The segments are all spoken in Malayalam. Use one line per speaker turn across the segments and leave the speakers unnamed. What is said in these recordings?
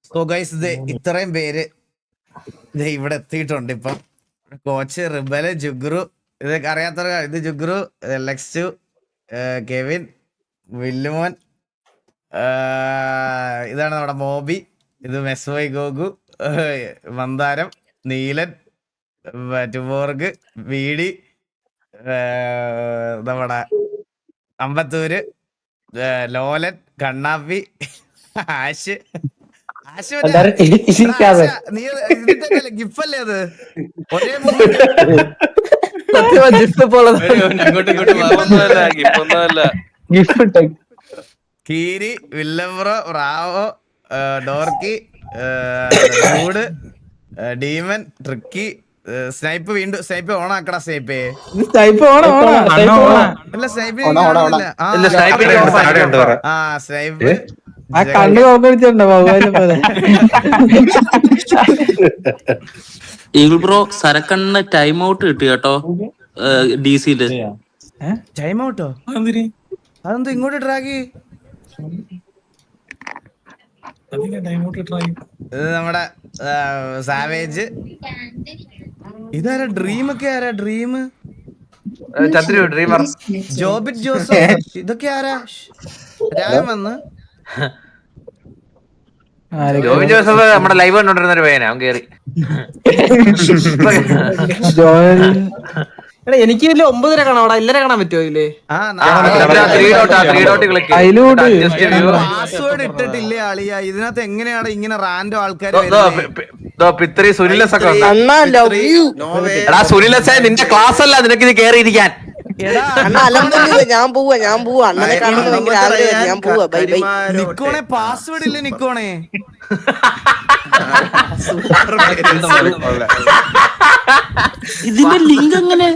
സോ ഗൈസ് ഇത് ഇത്രയും പേര് ഇവിടെ എത്തിയിട്ടുണ്ട്. ഇപ്പം കോച്ച് റിബല് ജുഗ്രു, ഇതൊക്കെ അറിയാത്ത ഇത് ജുഗ്രു, ലെക്സ്റ്റു, കെവിൻ, വില്ലുമോൻ, ഇതാണ് നമ്മുടെ മോബി, ഇത് മെസ്വൈ ഗോഗു, മന്ദാരം, നീലൻ, ടുബോർഗ്, വീടി, നമ്മുടെ അമ്പത്തൂര്, ലോലൻ, കണ്ണാപ്പി, ആശ്. ഗിഫല്ലേ അത് ഒരേ കീരി, വില്ലംബ്രോ, റാവോ, ഡോർക്കി, മൂഡ്, ഡീമൻ, ട്രിക്കി, സ്നൈപ്പ്. വീണ്ടും സ്നൈപ്പ് ഓണാക്കടാ. സ്നൈപ്പേ അല്ല സ്നൈപ്പ് സ്നൈപ്പ്
കണ്ണു നോക്കിട്ടുണ്ടോ
ഈഗിൾ ബ്രോ സരക്കണ്ണ ടൈം ഔട്ട് കിട്ടി കേട്ടോ ഡിസിയില്.
ടൈം ഔട്ടോ? അതെന്തോ ഇങ്ങോട്ട് ട്രാക്ക്? ഇത് നമ്മുടെ സാവേജ്. ഇതാരാ? ഡ്രീം ഒക്കെ ആരാ? ഡ്രീം, ജോബിറ്റ് ജോസഫ്, ഇതൊക്കെ ആരാ? രാമൻ വന്ന്
ജോബിൻ ജോസഫ് നമ്മുടെ ലൈവ് കണ്ടോണ്ടിരുന്ന ഒരു പയ്യനാ, അവൻ കേറി.
എനിക്ക് 9:30 കാണാം, അവിടെ 11:00 കാണാൻ പറ്റുമോ? ഇല്ലേ
പാസ്വേഡ് ഇട്ടിട്ടില്ലേ ആളിയ? ഇതിനകത്ത് എങ്ങനെയാണ് ഇങ്ങനെ റാൻഡോ ആൾക്കാർ?
സുനിലസൊക്കെ സുനിലസേ, നിന്റെ ക്ലാസ് അല്ല, നിനക്ക് ഇത് കേറിയിരിക്കാൻ.
ഞാൻ പോവാ അണ്ണനെ കാണുന്ന ഞാൻ പോവാ. Bye bye.
നിക്കോണെ പാസ്വേഡ് ഇല്ല നിക്കോണെ.
ഇതിന്റെ ലിങ്ക് എങ്ങനെ?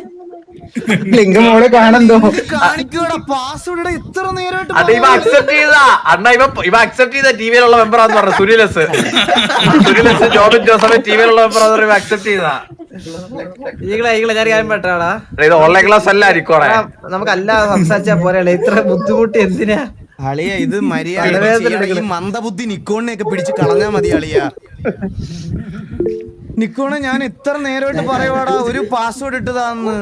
ലിങ്ക് മോളെ കാണന്തോ
കാണിക്കൂടാ പാസ്വേഡ് ഇത്ര നേരമായിട്ട്.
അത് ഇവ അക്സെപ്റ്റ് ചെയ്താ അണ്ണ, ഇവ അക്സെപ്റ്റ് ചെയ്ത ടിവിയിലുള്ള മെമ്പറാന്ന് പറഞ്ഞു. സുനിലസ് ജോബിൻ ജോസഫ് ടിവിയിലുള്ള മെമ്പറാന്ന് അക്സെപ്റ്റ് ചെയ്താ.
ഞാൻ പെട്ടാടാ,
ഇത് ഓൺലൈൻ ക്ലാസ് അല്ല ആയിരിക്കോടെ.
നമുക്ക് അല്ലാതെ സംസാരിച്ചാ പോരാ, ഇത്ര ബുദ്ധിമുട്ട് എന്തിനാ
അളിയ? ഇത് മര്യാദ മന്ദബുദ്ധി നിക്കോണിനെയൊക്കെ പിടിച്ച് കളഞ്ഞാ മതി അളിയ. നിക്കോണെ ഞാൻ ഇത്ര നേരമായിട്ട് പറയുവാടാ ഒരു പാസ്വേഡ് ഇട്ടതാന്ന്.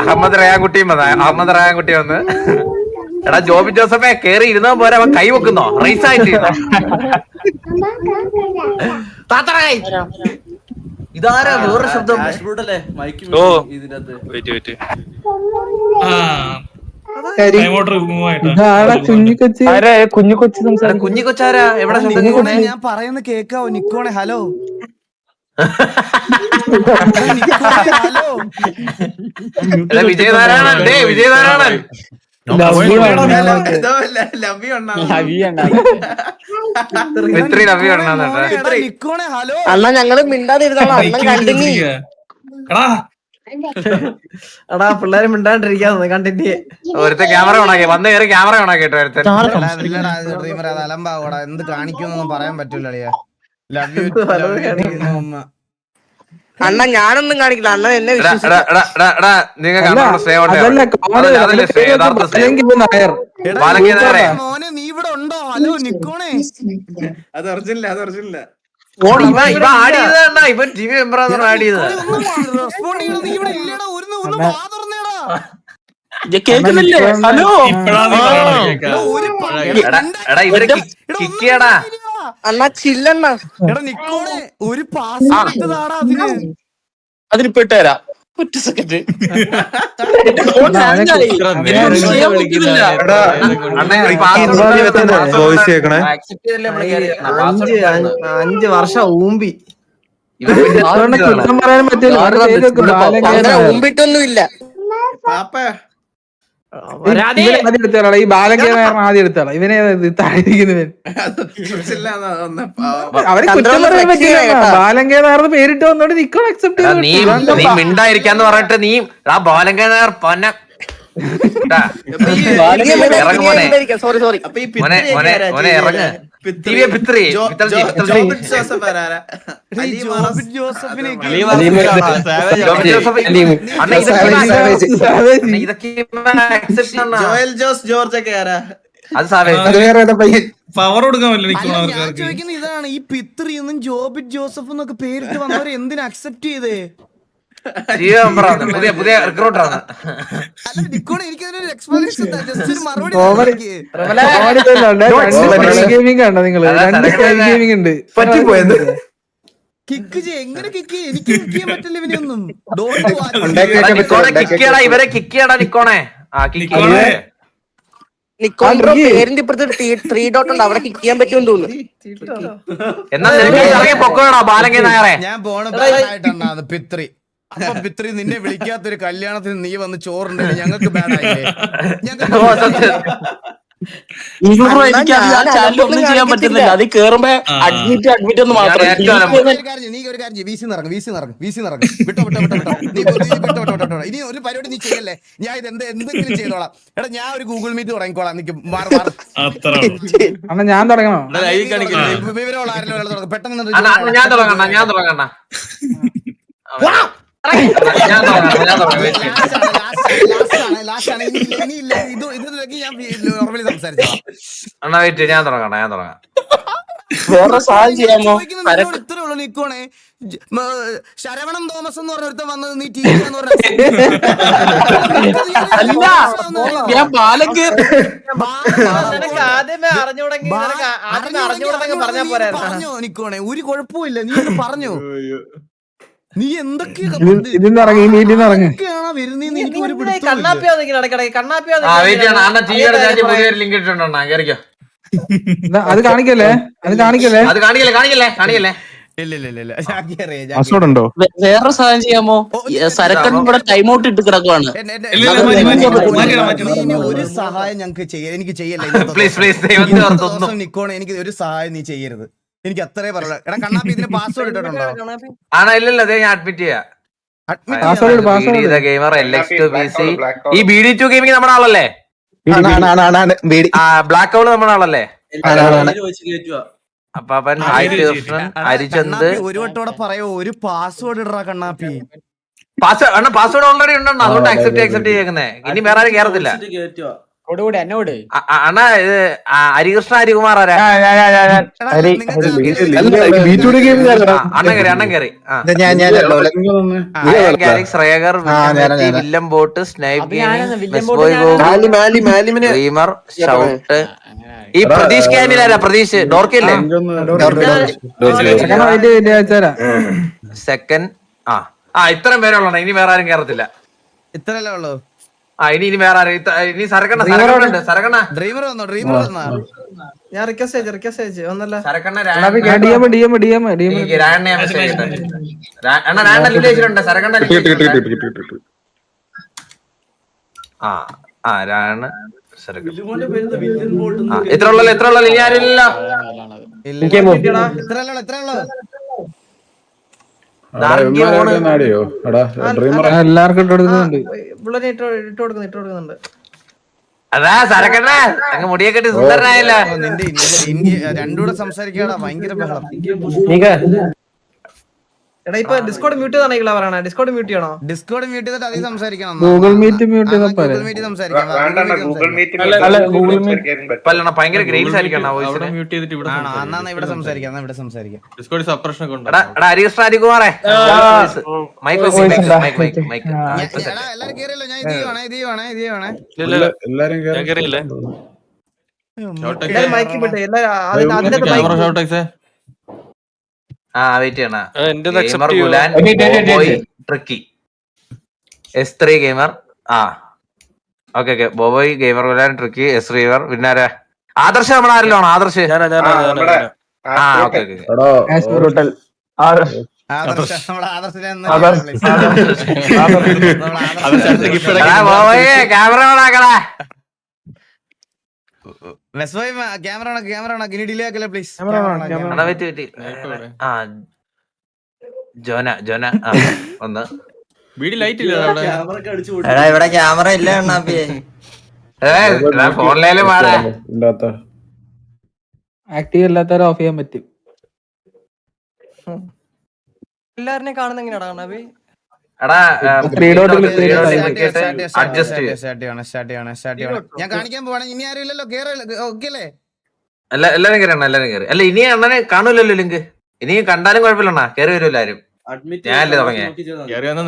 അഹമ്മദ് റയാൻകുട്ടി വന്ന്, എടാ ജോബിൻ ജോസഫെ കേറി ഇരുന്നോ പോരെ, അവൻ കൈ വെക്കുന്നോ? റൈസ് ആയിട്ട് ഇതാരാ? വേറൊരു ശബ്ദം.
കുഞ്ഞു
കുഞ്ഞിക്കൊച്ചാരാ? എവിടെ?
ഞാൻ പറയുന്ന കേക്കാവോ നിക്കോണെ? Hello hello,
Vijayanarayanan. വിജയനാരായണൻ
നിക്കോണെ ഹലോ.
അണ്ണാ ഞങ്ങള് മിണ്ടാതിരുന്നോളാം, അണ്ണൻ കണ്ടിന്യൂ.
എടാ പിള്ളേര് മിണ്ടാണ്ടിരിക്കാന്ന് കണ്ടിന്യൂ.
ഒരുത്ത ക്യാമറ ഓണാക്കി വന്ന് കയറി ക്യാമറ ഓണാക്കിട്ടോ.
അലമ്പാവൂടാ, എന്ത് കാണിക്കുന്നൊന്നും പറയാൻ പറ്റൂല അളിയ. ലവ് യു
അണ്ണ ഞാനൊന്നും കാണിക്കില്ല, അണ്ണൻ എന്നെ
മോനെ നീ ഇവിടെ ഉണ്ടോ? ഹലോ നിക്കോണേ.
അത് ഒറിജിനല്ല.
ഇവൻ ടി വി മെമ്പറാണ് ആഡ് ചെയ്തത്.
റെസ്പോണ്ട് ചെയ്യണം. നീ ഇവിടെ ഇല്ലടാ, ഒന്ന് വാ തുറന്നേടാ.
കേൾക്കുന്നില്ലേ? ഹലോ
എടാ ഇവര് കിക്കിയടാ.
അണ്ണ ചില്ലണ്ണ.
എടാ നിക്കോണേ ഒരു പാസ് ഇട്ടതാടാ അതിന്.
അതിനിപ്പോ ഇട്ടുതരാം, ഒറ്റ സെക്കൻഡ്.
അഞ്ച് വർഷം ഊമ്പി
കുറ്റം പറയാൻ പറ്റില്ല.
മുമ്പിട്ടൊന്നും ഇല്ല.
ഈ ബാലകേരള ആദ്യം എടുത്തോളാം. ഇവനെ താഴെയിരിക്കുന്നവൻ അവരെ കുറ്റം പറയാൻ പറ്റില്ല. ബാലങ്കേന്നാർന്ന് പേരിട്ട് വന്നോണ്ട് നിക്കോൺ അക്സെപ്റ്റ് ചെയ്തു.
നീ മിണ്ടായിരിക്കാന്ന് പറഞ്ഞിട്ട് നീ ആ ബാലങ്കേനാർ പൊന്ന
സോറി
ഇറങ്ങ്.
ജോയൽ ജോസ് ജോർജ് ഒക്കെ ആരാ?
അത് സാവേജ്.
പവർ കൊടുക്കാൻ പറ്റില്ല
അല്ല, ഞാൻ
നിൽക്കുന്നവർക്ക്.
ചോദിക്കുന്നത് ഇതാണ്, ഈ പിത്രി എന്നും ജോബിറ്റ് ജോസഫ് എന്നൊക്കെ പേരിട്ട് വന്നവരെ എന്തിനാ അക്സെപ്റ്റ് ചെയ്തേ?
ടീം മെമ്പറാണ്, പുതിയ റിക്രൂട്ടറാണ്.
അല്ല നിക്കോണെ, എനിക്കതിനൊരു എക്സ്പ്ലനേഷൻ ജസ്റ്റ് ഒരു മറുപടി
കോമഡി ഗെയിമിംഗ് കണ്ടോ നിങ്ങള്? രണ്ട് ഗെയിമിംഗ് ഉണ്ട്.
കിക്ക് ചെയ്യ, എങ്ങനെ കിക്ക് ചെയ്യ? എനിക്ക് കിക്ക് ചെയ്യാൻ പറ്റില്ല ഇവനെയൊന്നും.
കിക്ക് ചെയ്യടാ, ഇവരെ കിക്ക് ചെയ്യടാ നിക്കോണേ. ആ കിക്ക്
നിക്കോണേ.
നിക്കോൺ ബ്രോ പേരിന്റെ ഇപ്പുറത്ത് 3 ഡോട്ട് ഉണ്ട്, അവിടെ കിക്ക് ചെയ്യാൻ പറ്റുമെന്ന് തോന്നുന്നു.
എന്നാ നിനക്ക് ഇറങ്ങി പൊക്കോടാ ബാലങ്കി നായരെ.
ഞാൻ പോണ ആയിട്ടാണ് പിത്രി. അപ്പൊ പിത്രി, നിന്നെ വിളിക്കാത്തൊരു കല്യാണത്തിന് നീ വന്ന് ചോറുണ്ടല്ലേ, ഞങ്ങൾക്ക് ബാഡായില്ലേ?
ചാനൽ ഒന്നും ചെയ്യാൻ പറ്റുന്നില്ല. അത് കേറുമ്പോ അഡ്മിറ്റ് ഒന്ന് മാത്രം.
നീ ഒരു കാര്യം വീസി നിറങ്ങും വിട്ടോ. ഇനി ഒരു പരിപാടി നീ ചെയ്യല്ലേ, ഞാൻ ഇത് എന്തെങ്കിലും ചെയ്തോളാം. എടാ ഞാൻ ഒരു ഗൂഗിൾ മീറ്റ് തുടങ്ങിക്കോളാം. നിക്ക്
അത്ര
അണ്ണാ ഞാൻ തുടങ്ങണോ?
വിവരമുള്ള ആരെങ്കിലും ഒരാൾ തുടങ്ങും. പെട്ടെന്ന്
ഞാൻ തുടങ്ങണ്ട
ലാസ്റ്റ് ആണ്. ഇനിയില്ല, ഇതിലേക്ക് ഞാൻ നോർമലി സംസാരിച്ചോളാം.
അണ്ണാ വെയിറ്റ്, ഞാൻ തുടങ്ങാം.
വേറെ സഹായം ചെയ്യാമോ?
ഇത്രേ ഉള്ളൂ നിക്കോണേ. ശരവണൻ തോമസ് എന്ന് പറഞ്ഞ ഒരുത്തൻ വന്നത് നീ ടീച്ചർ എന്ന് പറഞ്ഞ
അല്ല, ഞാൻ ബാലങ്കേ
നിനക്ക് ആദ്യമേ അറിഞ്ഞൂടെങ്കിൽ പറഞ്ഞാ പോരായിരുന്നു.
പറഞ്ഞോ നിക്കോണേ, ഒരു കുഴപ്പമില്ല, നീ ഒന്ന് പറഞ്ഞോ. നീ എന്തൊക്കെയാണ്
ഇതിന്ന് ഇറങ്ങി, ഈ മീറ്റിൽ നിന്ന് ഇറങ്ങി.
വരുന്നേന്ന് എനിക്ക് ഒരു പിടുത്തവും
കണ്ണാപ്പിയോ നിൽക്കണം ഇടയ്ക്കിടയ്ക്ക് കണ്ണാപ്പിയോ
അണ്ണാ ടിവിയുടെ ചാറ്റ് പുതിയൊരു ലിങ്ക് ഇട്ടിട്ടുണ്ടോ? കേറിക്കോ.
അത് കാണിക്കല്ലേ?
അത് കാണിക്കല്ലേ.
ഇല്ല
പാസ്വേഡ് ഉണ്ടോ?
വേറെ സഹായം ചെയ്യാമോ? സരക്കൻ ഇവിടെ ടൈം ഔട്ട് ഇട്ട് കിടക്കുവാണ്.
ഒരു സഹായം ഞങ്ങക്ക് എനിക്ക്
പ്ലീസ്
നിക്കോണേ, എനിക്ക് ഒരു സഹായം നീ ചെയ്യരുത്. എനിക്ക് അത്രേ പറയുള്ളൂ. എടാ കണ്ണാപ്പി, ഇതിന് പാസ്വേഡ് ഇട്ടിട്ടുണ്ടോ?
ആണോ? ഇല്ലല്ലോ, അതെ ഞാൻ അഡ്മിറ്റ് ചെയ്യാം. Gamer LX2BC. ഈ BD2 ഗെയിമിംഗ് നമ്മുടെ ആളല്ലേ? ബ്ലാക്ക് ഹോൾ നമ്മുടെ ആളല്ലേ? അപ്പാപ്പൻ ഹരിചന്ദ്.
ഒരു വട്ടോടെ പറയോ, ഒരു പാസ്വേഡ് ഇടറാ കണ്ണാപ്പി.
പാസ്വേഡ് ഓൾറെഡി ഉണ്ടോ? അതുകൊണ്ട് അക്സെപ്റ്റ് ചെയ്യുന്നേ. ഇനി വേറെ ആരും കേറത്തില്ല. അണ്ണാ ഇത് ഹരികൃഷ്ണ ഹരികുമാർ ആരാ? അണ്ണൻ കയറി. ശ്രേയർ, വില്ലം ബോട്ട്, സ്നൈപ്പ് ഗെയിമർ, ഷൗട്ട്. ഈ പ്രതീഷ് ക്യാനിലാരാ? പ്രതീഷ് ഡോർക്കല്ലേ? സെക്കൻഡ്. ഇത്രയും പേരുള്ളൂ. ഇനി വേറെ ആരും കേറത്തില്ല.
ഇത്രല്ലേ ഉള്ളൂ?
ഇനി വേറെ ആരും. ഇനി സരക്കണ്ണ
ഡ്രീമർ വന്നോ?
ഞാൻ റിക്വസ്റ്റ് അയച്ചു ഒന്നല്ല.
സരക്കണ്ണ സരക്കണ്ണ എത്ര ഉള്ളു? ഇനി ആരില്ലല്ലോ.
എല്ലാവർക്കും ഇട്ട് കൊടുക്കുന്നുണ്ട്.
ഇട്ട് കൊടുക്കുന്നുണ്ട്.
അതാ സരക്കണ്ണ അങ്ങ് മുടിയൊക്കെ ഇട്ട് സുന്ദരനായല്ലോ.
രണ്ടൂടെ സംസാരിക്കാടാ, ഭയങ്കര ബഹളം.
എടാ ഇപ്പൊ ഡിസ്കോഡ് മ്യൂട്ട് ചെയ്താണെങ്കിലാ പറയണേ. ഡിസ്കോഡ് മ്യൂട്ട് ചെയ്യണോ?
ഡിസ്കോഡ് മ്യൂട്ട് ചെയ്തിട്ട് അതിൽ സംസാരിക്കണം.
ഗൂഗിൾ മീറ്റ് മ്യൂട്ട് ചെയ്താൽ
ഗൂഗിൾ മീറ്റ് സംസാരിക്കാം.
ഭയങ്കര ഗ്രേസ് ആയിരിക്കണം.
എന്നാ ഇവിടെ സംസാരിക്കാം.
ഹരികൃഷ്ണ ഹരികുമാറേ,
എല്ലാരും കേറിയല്ലോ. ഞാൻ ഇത് ചെയ്യുവാണേ.
മൈക്ക് വിട്ട് എല്ലാരും
വെയിറ്റ് ചെയ്യണ. Tricky S3 gamer. ഓക്കെ ബോബോയ് ഗെയിമർ ഗുലാൻ ട്രിക്കി S റീവർ. പിന്നെ ആദർശ് നമ്മുടെ ആരെല്ലോ ആണോ? ആദർശ് ക്യാമറ ഓണാക്കടാ.
ക്യാമറ ഇനി ഡിലേ ആക്കല്ലേ പ്ലീസ്.
ജോന ഒന്ന്
ഇവിടെ ക്യാമറ ഇല്ല
ഫോണിലേലും പാടാ.
ആക്റ്റീവ് അല്ലാത്തവരെ ഓഫ് ചെയ്യാൻ പറ്റും.
എല്ലാവരെയും കാണുന്ന എങ്ങനെയാടാ?
ഞാൻ കാണിക്കാൻ പോവാണ്. ഇനി ആരും ഇല്ലല്ലോ, കേറ ഓക്കെ അല്ലേ?
എല്ലാരും കയറി എല്ലാരും കയറി. അല്ല ഇനി അണ്ണനെ കാണൂലല്ലോ ലിങ്ക്. ഇനിയും കണ്ടാലും കുഴപ്പമില്ല കയറി വരുമല്ലോ ആരും. ഞാനല്ലേ തുടങ്ങിയ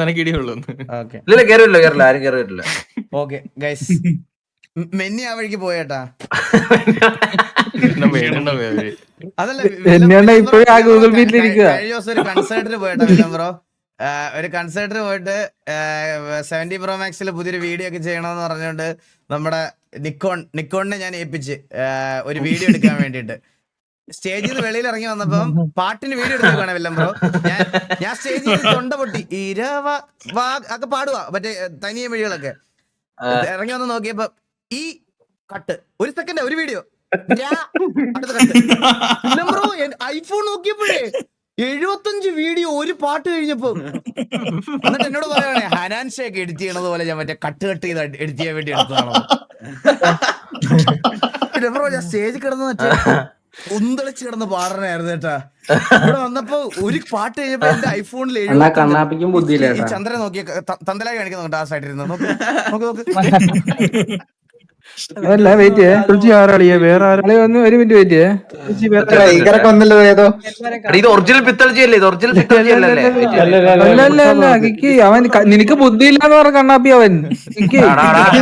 നിനക്ക് ഇടിയുള്ളൂ.
ഇല്ല കയറില്ലോ ആരും കയറി വരില്ല.
ഓക്കെ ഗൈസ്, മെന്നി ആ വഴിക്ക് പോയേട്ടാ. അതല്ല
ഇപ്പോഴും ആ ഗൂഗിൾ മീറ്റിൽ ഇരിക്കുക.
കഴിഞ്ഞ ദിവസം ഒരു കൺസേർട്ടിന് പോയിട്ടാ വില്ലം ബ്രോ. ഒരു കൺസേർട്ടിന് പോയിട്ട് 70 Pro Maxൽ പുതിയൊരു വീഡിയോ ഒക്കെ ചെയ്യണമെന്ന് പറഞ്ഞുകൊണ്ട് നമ്മുടെ നിക്കോണിനെ ഞാൻ ഏൽപ്പിച്ച് ഒരു വീഡിയോ എടുക്കാൻ വേണ്ടിയിട്ട് സ്റ്റേജിൽ നിന്ന് വെളിയിൽ ഇറങ്ങി വന്നപ്പം പാട്ടിന് വീഡിയോ എടുത്തേക്കാണ് വില്ലം ബ്രോ. ഞാൻ സ്റ്റേജിൽ തൊണ്ട പൊട്ടി ഒക്കെ പാടുവാ മറ്റേ തനിയെ വഴികളൊക്കെ ഇറങ്ങി വന്ന് നോക്കിയപ്പോ ഈ കട്ട് 1 സെക്കൻഡ് ഒരു വീഡിയോ ബ്രോ. ഐഫോൺ നോക്കിയപ്പോഴേ 75 വീഡിയോ ഒരു പാട്ട് കഴിഞ്ഞപ്പോ. എന്നിട്ട് എന്നോട് പറയണേ ഹനാൻ ഷേക്ക് എഡിറ്റ് ചെയ്യണത് പോലെ ഞാൻ മറ്റേ കട്ട് ചെയ്ത് എഡിറ്റ് ചെയ്യാൻ വേണ്ടി എടുത്തതാണോ. ബ്രോ ഞാൻ സ്റ്റേജിൽ കിടന്ന് മറ്റേ ഒന്തളിച്ച് കിടന്ന് പാടണായിരുന്നു കേട്ടാ. ഇവിടെ വന്നപ്പോ ഒരു പാട്ട് കഴിഞ്ഞപ്പോ എന്റെ ഐഫോണിൽ ചന്ദ്രൻ നോക്കിയ തന്തലായി കാണിക്കുന്നുണ്ട് ആ സൈഡിൽ ഇരുന്ന്. നോക്ക്
അതല്ല വെയിറ്റ് ചെയ്യേ ആരാളിയെ വേറെ ആരാളെ വന്ന് ഒരു മിനിറ്റ് വെയിറ്റ് ചെയ്യേ. വന്നല്ലോ ഏതോ
ഇത് ഒറിജിനൽ പിത്തൾജിയല്ലേ? ഇത് ഒറിജിനൽ പിത്തൾജിയല്ലേ?
അല്ല അവൻ നിനക്ക് ബുദ്ധിയില്ലാന്ന് പറഞ്ഞ കണ്ണാപ്പി അവൻ.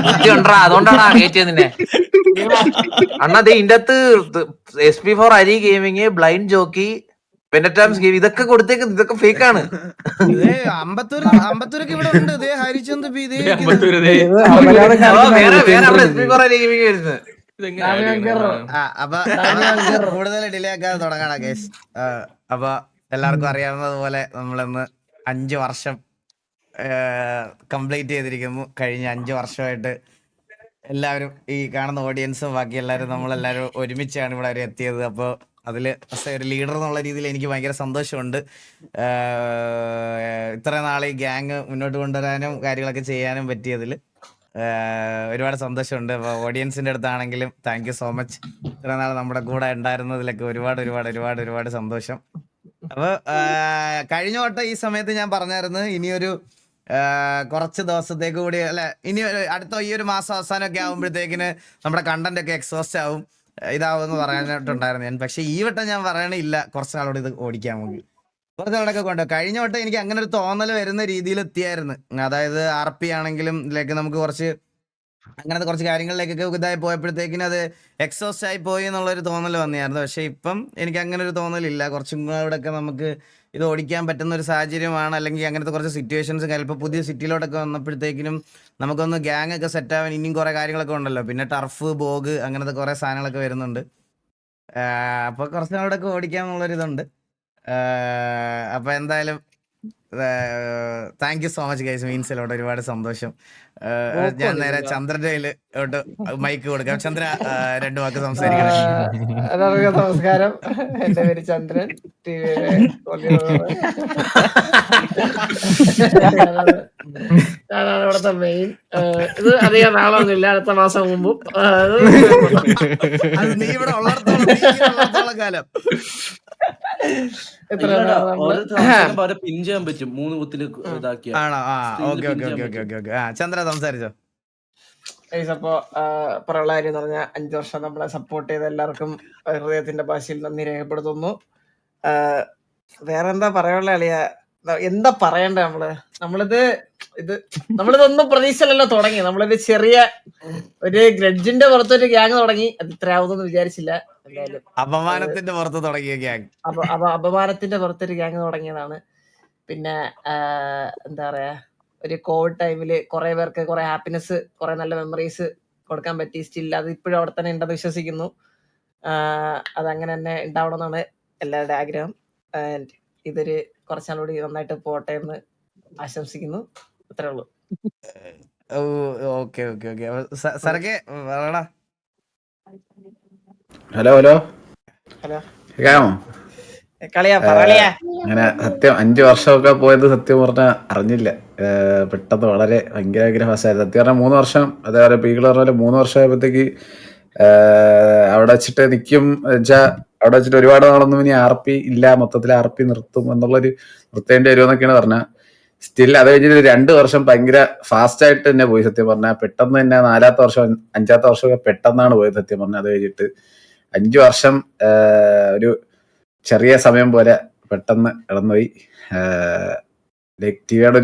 ബുദ്ധി ഉണ്ടാ അതുകൊണ്ടാണ് കയറ്റിയത് നിന്നെ. അണ്ണാ ഇതിന്റെ അകത്ത് SP4 അരി ഗെയിമിങ്, ബ്ലൈൻഡ് ജോക്കി, പെനറ്റാംസ് ഗെയിം ഇതൊക്കെ കൊടുത്തേക്ക്. ഇതൊക്കെ ഫേക്കാണ്.
അമ്പത്തൂരൊക്കെ ഇവിടെ ഉണ്ട്. ഹരിചന്ദ് അപ്പൊ കൂടുതൽ ഡിലേ ആക്കാതെ തുടങ്ങണം കേസ്. അപ്പൊ എല്ലാവർക്കും അറിയാവുന്നത് പോലെ നമ്മളിന്ന് 5 വർഷം കംപ്ലീറ്റ് ചെയ്തിരിക്കുന്നു. കഴിഞ്ഞ 5 വർഷമായിട്ട് എല്ലാവരും ഈ കാണുന്ന ഓഡിയൻസും ബാക്കി എല്ലാവരും നമ്മളെല്ലാവരും ഒരുമിച്ചാണ് ഇവിടെ വരെ എത്തിയത്. അപ്പോൾ അതിൽ ഒരു ലീഡർ എന്നുള്ള രീതിയിൽ എനിക്ക് ഭയങ്കര സന്തോഷമുണ്ട്. ഇത്ര നാൾ ഈ ഗ്യാങ് മുന്നോട്ട് കൊണ്ടുവരാനും കാര്യങ്ങളൊക്കെ ചെയ്യാനും പറ്റിയതിൽ ഒരുപാട് സന്തോഷമുണ്ട്. അപ്പോൾ ഓഡിയൻസിൻ്റെ അടുത്താണെങ്കിലും താങ്ക് യു സോ മച്ച്. ഇത്ര നാൾ നമ്മുടെ കൂടെ ഉണ്ടായിരുന്നതിലൊക്കെ ഒരുപാട് സന്തോഷം. അപ്പോൾ കഴിഞ്ഞ വട്ടം ഈ സമയത്ത് ഞാൻ പറഞ്ഞായിരുന്നു ഇനിയൊരു കുറച്ച് ദിവസത്തേക്ക് കൂടി അല്ല ഇനി അടുത്ത ഈ ഒരു മാസം അവസാനമൊക്കെ ആകുമ്പോഴത്തേക്കിന് നമ്മുടെ കണ്ടന്റ് ഒക്കെ എക്സോസ്റ്റ് ആവും ഇതാവുമെന്ന് പറയാനായിട്ടുണ്ടായിരുന്നു ഞാൻ. പക്ഷെ ഈ വട്ടം ഞാൻ പറയണില്ല, കുറച്ച് നാളോട് ഇത് ഓടിക്കാൻ നോക്കി കുറച്ച് നാളൊക്കെ കൊണ്ട്. കഴിഞ്ഞ വട്ടം എനിക്ക് അങ്ങനെ ഒരു തോന്നൽ വരുന്ന രീതിയിൽ എത്തിയായിരുന്നു. അതായത് RP ആണെങ്കിലും ഇതിലേക്ക് നമുക്ക് കുറച്ച് അങ്ങനത്തെ കുറച്ച് കാര്യങ്ങളിലേക്കൊക്കെ ഇതായി പോയപ്പോഴത്തേക്കിനും അത് എക്സോസ്റ്റ് ആയി പോയി എന്നുള്ളൊരു തോന്നൽ വന്നായിരുന്നു. പക്ഷെ ഇപ്പം എനിക്ക് അങ്ങനെ ഒരു തോന്നലില്ല. കുറച്ചും കൂടെ ഒക്കെ നമുക്ക് ഇത് ഓടിക്കാൻ പറ്റുന്ന ഒരു സാഹചര്യമാണ്. അല്ലെങ്കിൽ അങ്ങനത്തെ കുറച്ച് സിറ്റുവേഷൻസ് ഇപ്പോൾ പുതിയ സിറ്റിയിലോട്ടൊക്കെ വന്നപ്പോഴത്തേക്കിനും നമുക്കൊന്ന് ഗ്യാങ് ഒക്കെ സെറ്റ് ആവാൻ ഇനിയും കുറേ കാര്യങ്ങളൊക്കെ ഉണ്ടല്ലോ. പിന്നെ ടർഫ്, ബോഗ് അങ്ങനത്തെ കുറേ സാധനങ്ങളൊക്കെ വരുന്നുണ്ട്. അപ്പോൾ കുറച്ച് നാളോടൊക്കെ ഓടിക്കാന്നുള്ളൊരിതുണ്ട്. അപ്പോൾ എന്തായാലും thank you so much guys. മീൻസിലോട്ട് ഒരുപാട് സന്തോഷം. ഞാൻ നേരെ ചന്ദ്രന്റെ കയ്യിലോട്ട് മൈക്ക് കൊടുക്കാം. ചന്ദ്ര 2 വാക്ക് സംസാരിക്കണം.
എല്ലാവർക്കും നമസ്കാരം. എന്റെ പേര് ചന്ദ്രൻ. ഞാനാണ് ഇവിടുത്തെ മെയിൻ. ഇത് അധികം നാളൊന്നുമില്ല, അടുത്ത മാസം മുമ്പും
നീ ഇവിടെ ഉള്ളിടത്തോളം കാലം
പിൻ ചെയ്യാൻ പറ്റും 3 കുത്തില് ഇതാക്കിയ.
ആണോ? ഓക്കെ. ചന്ദ്ര സംസാരിച്ചോ.
അപ്പോ പറയുള്ള കാര്യം എന്ന് പറഞ്ഞാൽ 5 വർഷം നമ്മളെ സപ്പോർട്ട് ചെയ്ത എല്ലാവർക്കും ഹൃദയത്തിന്റെ ഭാഷയിൽ നന്ദി രേഖപ്പെടുത്തുന്നു. വേറെ എന്താ പറയാനുള്ള അളിയ, എന്താ പറയണ്ടേ? നമ്മളിതൊന്നും പ്രതീക്ഷയിലല്ലോ തുടങ്ങി. നമ്മളൊരു ചെറിയ ഒരു ഗ്രഡ്ജിന്റെ പുറത്തൊരു ഗ്യാങ് തുടങ്ങി. അത് ഇത്ര ആവുമെന്ന് വിചാരിച്ചില്ല. എന്തായാലും
അപമാനത്തിന്റെ പുറത്ത് തുടങ്ങിയ ഗ്യാങ്.
അപമാനത്തിന്റെ പുറത്തൊരു ഗ്യാങ് തുടങ്ങിയതാണ്. പിന്നെ എന്താ പറയാ, ഒരു കോവിഡ് ടൈമില് കുറെ പേർക്ക് കുറെ ഹാപ്പിനെസ്, കുറെ നല്ല മെമ്മറീസ് കൊടുക്കാൻ പറ്റി. സ്റ്റിൽ അത് ഇപ്പോഴും അവിടെ തന്നെ ഉണ്ടെന്ന് വിശ്വസിക്കുന്നു. അതങ്ങനെ തന്നെ ഉണ്ടാവണമെന്നാണ് എല്ലാവരുടെ ആഗ്രഹം. ആൻഡ് ഇതൊരു കുറച്ചാളൂടി നന്നായിട്ട് പോട്ടെ എന്ന് ആശംസിക്കുന്നു. അത്രേ ഉള്ളൂ.
ഓക്കെ. സരക്കെ പറയടാ.
ഹലോ
കേൾക്കാമോ? അങ്ങനെ സത്യം 5 വർഷമൊക്കെ പോയത് സത്യം പറഞ്ഞാൽ അറിഞ്ഞില്ല. പെട്ടെന്ന് വളരെ ഭയങ്കര ഫാസ്റ്റായിരുന്നു. സത്യം പറഞ്ഞാൽ 3 വർഷം, അതേപോലെ പീകൾ പറഞ്ഞ പോലെ 3 വർഷമായപ്പോഴത്തേക്ക് അവിടെ വെച്ചിട്ട് നിൽക്കും വെച്ചാൽ അവിടെ വെച്ചിട്ട് ഒരുപാട് നാളൊന്നും ഇനി RP ഇല്ല, മൊത്തത്തിൽ RP നിർത്തും എന്നുള്ളൊരു നിർത്തേണ്ടി വരുമെന്നൊക്കെയാണ് പറഞ്ഞത്. സ്റ്റിൽ അത് കഴിഞ്ഞിട്ട് 2 വർഷം ഭയങ്കര ഫാസ്റ്റ് ആയിട്ട് തന്നെ പോയി. സത്യം പറഞ്ഞാൽ പെട്ടെന്ന് തന്നെ 4ാമത്തെ വർഷം 5ാമത്തെ വർഷമൊക്കെ പെട്ടെന്നാണ് പോയത് സത്യം പറഞ്ഞാൽ. അത് കഴിഞ്ഞിട്ട് 5 വർഷം ഒരു ചെറിയ സമയം പോലെ പെട്ടെന്ന് കടന്നുപോയി. ടിവിയുടെ